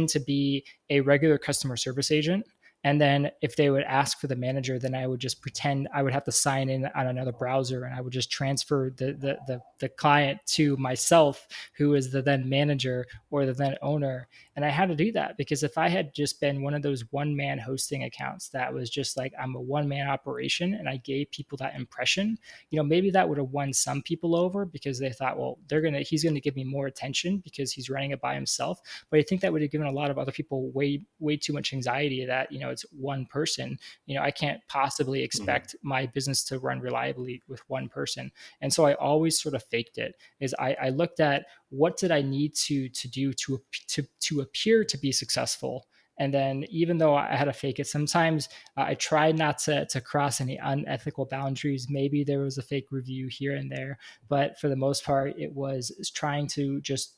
Speaker 3: to be a regular customer service agent. And then if they would ask for the manager, then I would just pretend I would have to sign in on another browser, and I would just transfer the client to myself, who is the then manager or the then owner. And I had to do that because if I had just been one of those one-man hosting accounts that was just like, I'm a one-man operation, and I gave people that impression, maybe that would have won some people over because they thought, well, he's gonna give me more attention because he's running it by himself. But I think that would have given a lot of other people way too much anxiety that, it's one person. I can't possibly expect my business to run reliably with one person. And so I always sort of faked it. Is I looked at what did I need to do to appear to be successful. And then even though I had to fake it, sometimes I tried not to cross any unethical boundaries. Maybe there was a fake review here and there, but for the most part, it was trying to just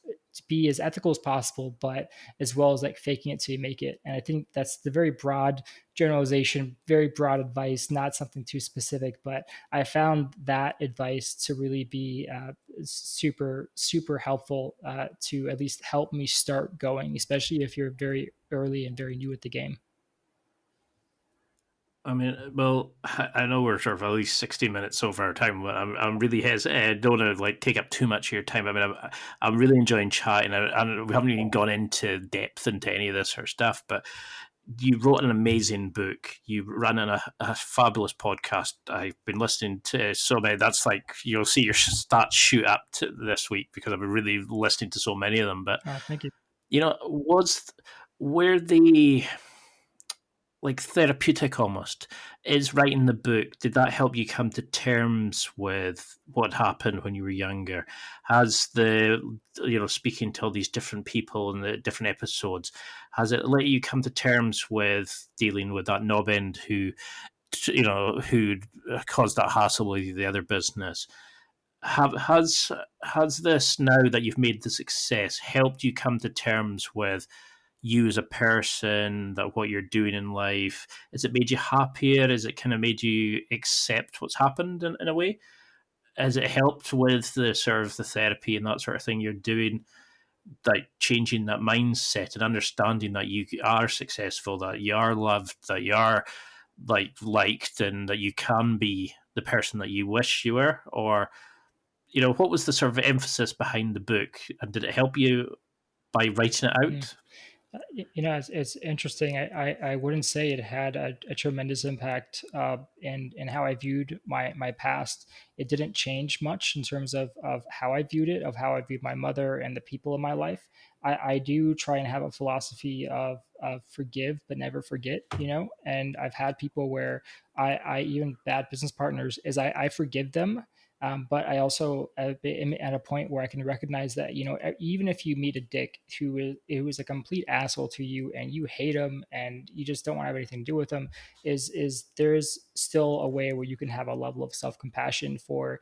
Speaker 3: be as ethical as possible, but as well as like faking it till you make it. And I think that's the very broad generalization, very broad advice, not something too specific, but I found that advice to really be super, super helpful to at least help me start going, especially if you're very early and very new at the game.
Speaker 2: I mean, well, I know we're sort of at least 60 minutes over our time, but I'm really hesitant. I don't want to like take up too much of your time. I mean, I'm really enjoying chatting. We haven't even gone into depth into any of this sort of stuff, but you wrote an amazing book. You ran a fabulous podcast. I've been listening to so many. That's like, you'll see your stats shoot up to this week because I've been really listening to so many of them. But
Speaker 3: thank you.
Speaker 2: Where the like therapeutic almost is writing the book, did that help you come to terms with what happened when you were younger? Has speaking to all these different people in the different episodes, has it let you come to terms with dealing with that knob end who caused that hassle with the other business? Has this, now that you've made the success, helped you come to terms with you as a person, that what you're doing in life? Has it made you happier? Has it kind of made you accept what's happened in a way? Has it helped with the sort of the therapy and that sort of thing you're doing, like changing that mindset and understanding that you are successful, that you are loved, that you are liked, and that you can be the person that you wish you were? Or, what was the sort of emphasis behind the book, and did it help you by writing it out?
Speaker 3: It's interesting. I wouldn't say it had a tremendous impact in how I viewed my past. It didn't change much in terms of how I viewed it, of how I viewed my mother and the people in my life. I do try and have a philosophy of forgive but never forget, and I've had people where I even bad business partners is I forgive them. But I also am at a point where I can recognize that, even if you meet a dick who is a complete asshole to you and you hate him and you just don't want to have anything to do with him, is there's still a way where you can have a level of self-compassion for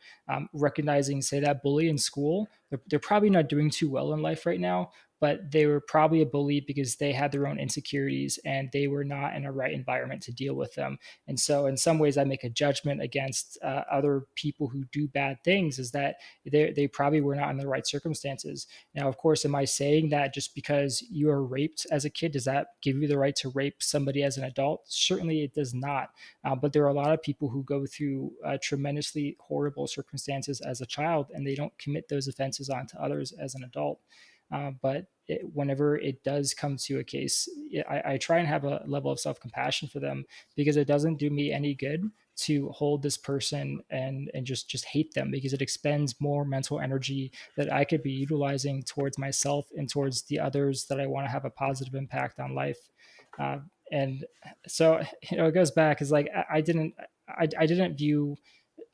Speaker 3: recognizing, say, that bully in school. They're probably not doing too well in life right now, but they were probably a bully because they had their own insecurities and they were not in a right environment to deal with them. And so in some ways I make a judgment against other people who do bad things, is that they probably were not in the right circumstances. Now, of course, am I saying that just because you were raped as a kid, does that give you the right to rape somebody as an adult? Certainly it does not. But there are a lot of people who go through tremendously horrible circumstances as a child and they don't commit those offenses onto others as an adult. But whenever it does come to a case, I try and have a level of self-compassion for them, because it doesn't do me any good to hold this person and just hate them, because it expends more mental energy that I could be utilizing towards myself and towards the others that I want to have a positive impact on life. Uh, and so, it goes back, is like I didn't view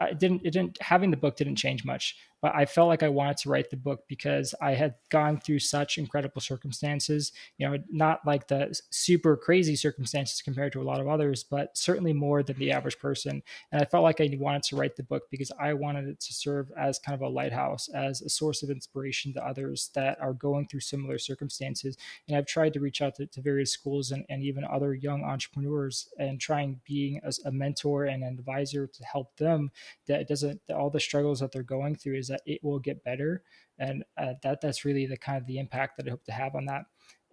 Speaker 3: it didn't having the book didn't change much, but I felt like I wanted to write the book because I had gone through such incredible circumstances, not like the super crazy circumstances compared to a lot of others, but certainly more than the average person. And I felt like I wanted to write the book because I wanted it to serve as kind of a lighthouse, as a source of inspiration to others that are going through similar circumstances. And I've tried to reach out to various schools and even other young entrepreneurs, and trying being a mentor and an advisor to help them, that it doesn't, that all the struggles that they're going through, is that it will get better. And that's really the kind of the impact that I hope to have on that.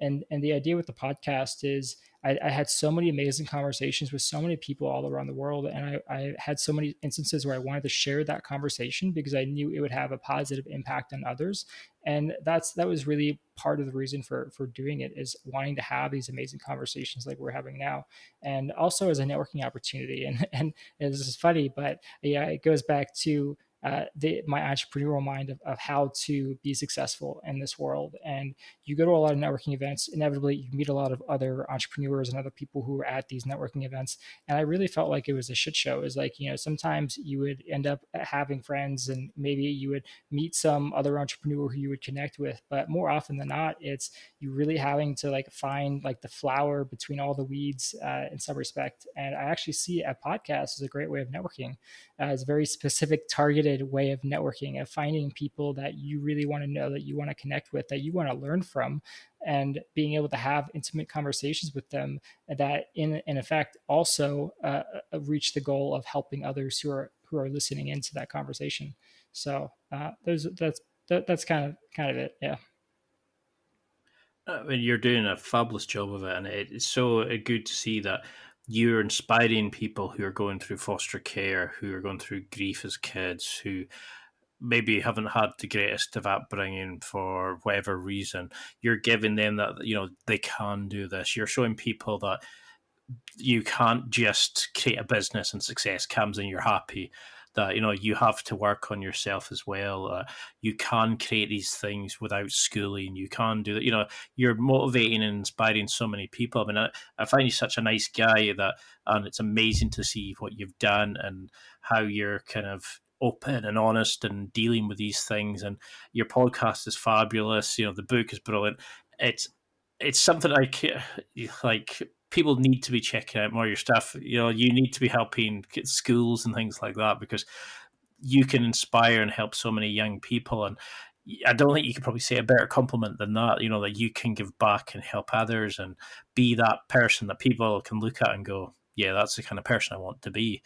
Speaker 3: And the idea with the podcast is I had so many amazing conversations with so many people all around the world, and I had so many instances where I wanted to share that conversation because I knew it would have a positive impact on others. And that was really part of the reason for doing it, is wanting to have these amazing conversations like we're having now, and also as a networking opportunity. And this is funny, but yeah, it goes back to my entrepreneurial mind of how to be successful in this world. And you go to a lot of networking events, inevitably you meet a lot of other entrepreneurs and other people who are at these networking events. And I really felt like it was a shit show. Is like, sometimes you would end up having friends, and maybe you would meet some other entrepreneur who you would connect with. But more often than not, it's you really having to like find like the flower between all the weeds, in some respect. And I actually see a podcast as a great way of networking, as a very specific targeted way of networking, of finding people that you really want to know, that you want to connect with, that you want to learn from, and being able to have intimate conversations with them that in effect also reach the goal of helping others who are listening into that conversation. So that's kind of it. Yeah.
Speaker 2: I mean, you're doing a fabulous job of it, and it's so good to see that you're inspiring people who are going through foster care, who are going through grief as kids, who maybe haven't had the greatest of upbringing for whatever reason. You're giving them that, they can do this. You're showing people that you can't just create a business and success comes and you're happy. That you have to work on yourself as well. You can create these things without schooling. You can do that. You're motivating and inspiring so many people. I mean, I find you such a nice guy and it's amazing to see what you've done and how you're kind of open and honest and dealing with these things. And your podcast is fabulous. The book is brilliant. It's something like people need to be checking out more of your stuff. You need to be helping schools and things like that, because you can inspire and help so many young people. And I don't think you could probably say a better compliment than that, that you can give back and help others and be that person that people can look at and go, yeah, that's the kind of person I want to be.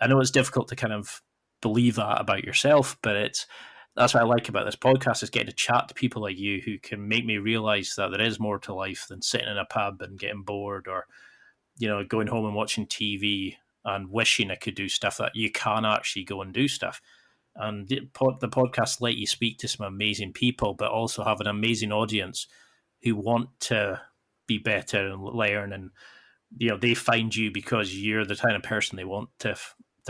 Speaker 2: I know it's difficult to kind of believe that about yourself, but that's what I like about this podcast, is getting to chat to people like you who can make me realize that there is more to life than sitting in a pub and getting bored, or going home and watching TV and wishing I could do stuff. That you can actually go and do stuff. And the podcast let you speak to some amazing people, but also have an amazing audience who want to be better and learn. And they find you because you're the kind of person they want to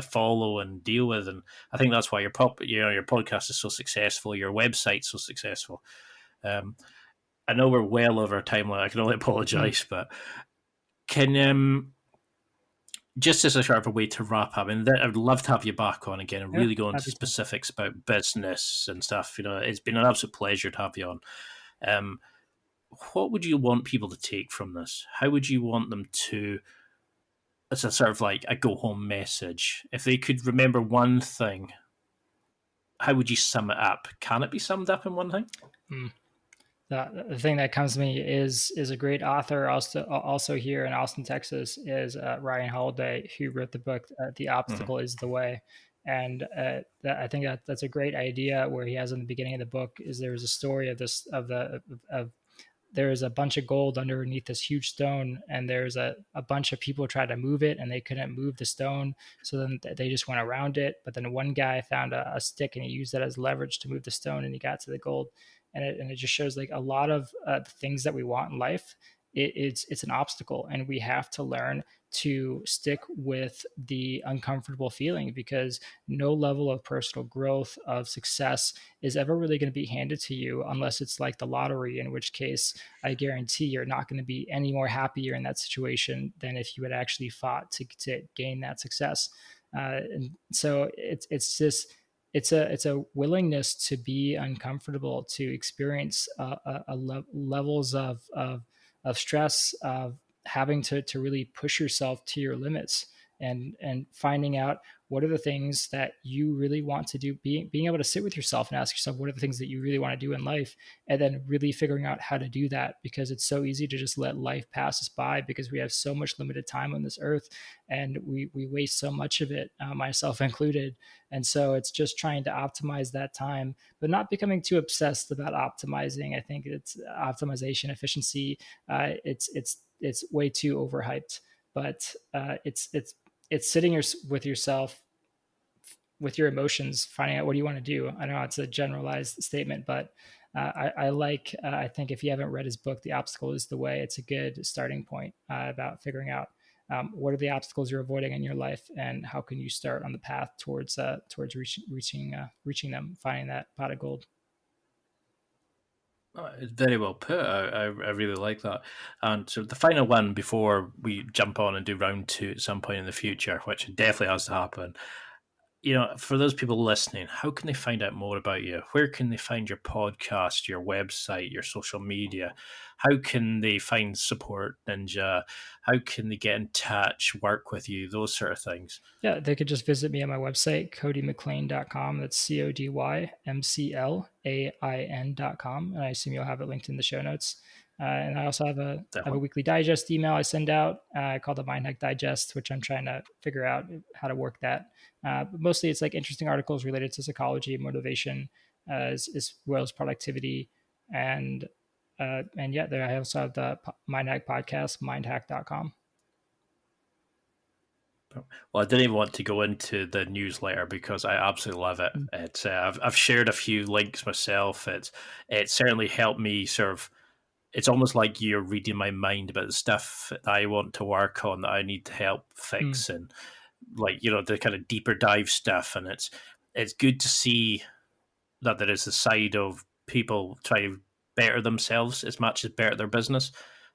Speaker 2: follow and deal with. And I think that's why your podcast is so successful, your website's so successful. I know we're well over our time limit. I can only apologize, but can just as a sort of a way to wrap up, and I'd love to have you back on again and really go into specifics about business and stuff. It's been an absolute pleasure to have you on. What would you want people to take from this? How would you want them to, as a sort of like a go home message, if they could remember one thing, how would you sum it up? Can it be summed up in one thing?
Speaker 3: The thing that comes to me is a great author also here in Austin, Texas, is Ryan Holiday, who wrote the book "The Obstacle is the Way." And I think that's a great idea. Where he has in the beginning of the book is there's a story of there is a bunch of gold underneath this huge stone, and there's a bunch of people try to move it and they couldn't move the stone. So then they just went around it. But then one guy found a stick and he used that as leverage to move the stone, and he got to the gold. and it just shows like a lot of the things that we want in life. It's an obstacle, and we have to learn to stick with the uncomfortable feeling, because no level of personal growth, of success, is ever really going to be handed to you unless it's like the lottery, in which case I guarantee you're not going to be any more happier in that situation than if you had actually fought to gain that success. And so it's a willingness to be uncomfortable, to experience levels of stress, of having to really push yourself to your limits, and finding out what are the things that you really want to do, being able to sit with yourself and ask yourself what are the things that you really want to do in life, and then really figuring out how to do that, because it's so easy to just let life pass us by, because we have so much limited time on this earth, and we waste so much of it, myself included. And so it's just trying to optimize that time, but not becoming too obsessed about optimizing. I think it's optimization, efficiency, it's way too overhyped, but it's sitting with yourself, with your emotions, finding out what do you want to do. I know it's a generalized statement, but I think if you haven't read his book, The Obstacle is the Way, it's a good starting point about figuring out what are the obstacles you're avoiding in your life, and how can you start on the path towards reaching them, finding that pot of gold.
Speaker 2: Oh, it's very well put. I really like that. And so the final one before we jump on and do round 2 at some point in the future, which definitely has to happen. For those people listening, how can they find out more about you? Where can they find your podcast, your website, your social media? How can they find Support Ninja? How can they get in touch, work with you, those sort of things?
Speaker 3: Yeah, they could just visit me on my website, codymclain.com. That's CODYMCLAIN.com. And I assume you'll have it linked in the show notes. And I also have a weekly digest email I send out called the MindHack Digest, which I'm trying to figure out how to work that. But mostly it's like interesting articles related to psychology, motivation, as well as productivity. And yeah, there I also have the MindHack Podcast, mindhack.com.
Speaker 2: Well, I didn't even want to go into the newsletter because I absolutely love it. It's I've shared a few links myself. It certainly helped me sort of. It's almost like you're reading my mind about the stuff that I want to work on, that I need to help fix, and the kind of deeper dive stuff. And it's good to see that there is a side of people trying to better themselves as much as better their business.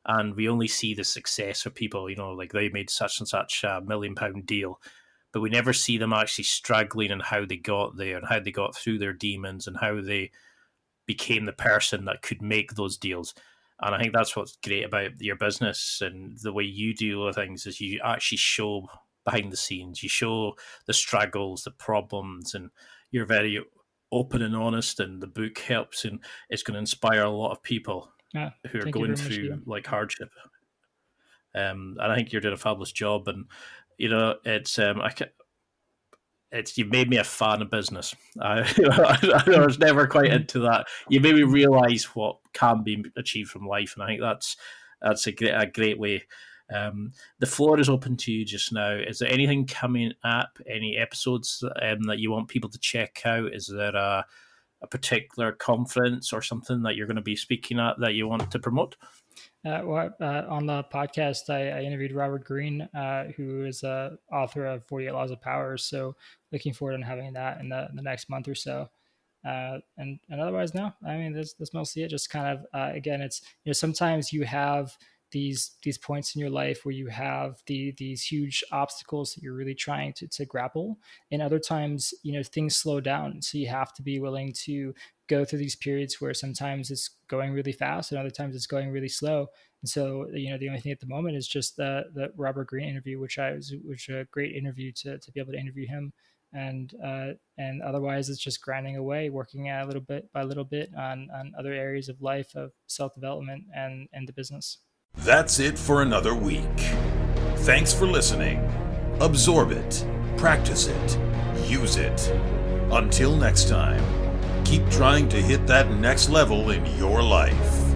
Speaker 2: And we only see the success of people, like they made such and such a £1 million deal, but we never see them actually struggling and how they got there and how they got through their demons and how they became the person that could make those deals. And I think that's what's great about your business and the way you deal with things, is you actually show behind the scenes. You show the struggles, the problems, and you're very open and honest, and the book helps, and it's going to inspire a lot of people who are going through hardship. And I think you're doing a fabulous job, and you've made me a fan of business. I was never quite into that. You made me realise what can be achieved from life, and I think that's a great way. The floor is open to you just now. Is there anything coming up? Any episodes that you want people to check out? Is there a particular conference or something that you're going to be speaking at that you want to promote?
Speaker 3: On the podcast, I interviewed Robert Greene, who is a author of 48 Laws of Power. So looking forward to having that in the next month or so. And otherwise, no, I mean, that's mostly it. Just kind of, again, it's, sometimes you have these points in your life where you have these huge obstacles that you're really trying to grapple. And other times, things slow down. So you have to be willing to go through these periods where sometimes it's going really fast and other times it's going really slow. And so, the only thing at the moment is just the Robert Greene interview, which was a great interview to be able to interview him. And otherwise it's just grinding away, working a little bit by little bit on other areas of life, of self-development and the business.
Speaker 1: That's it for another week. Thanks for listening. Absorb it, practice it, use it. Until next time, keep trying to hit that next level in your life.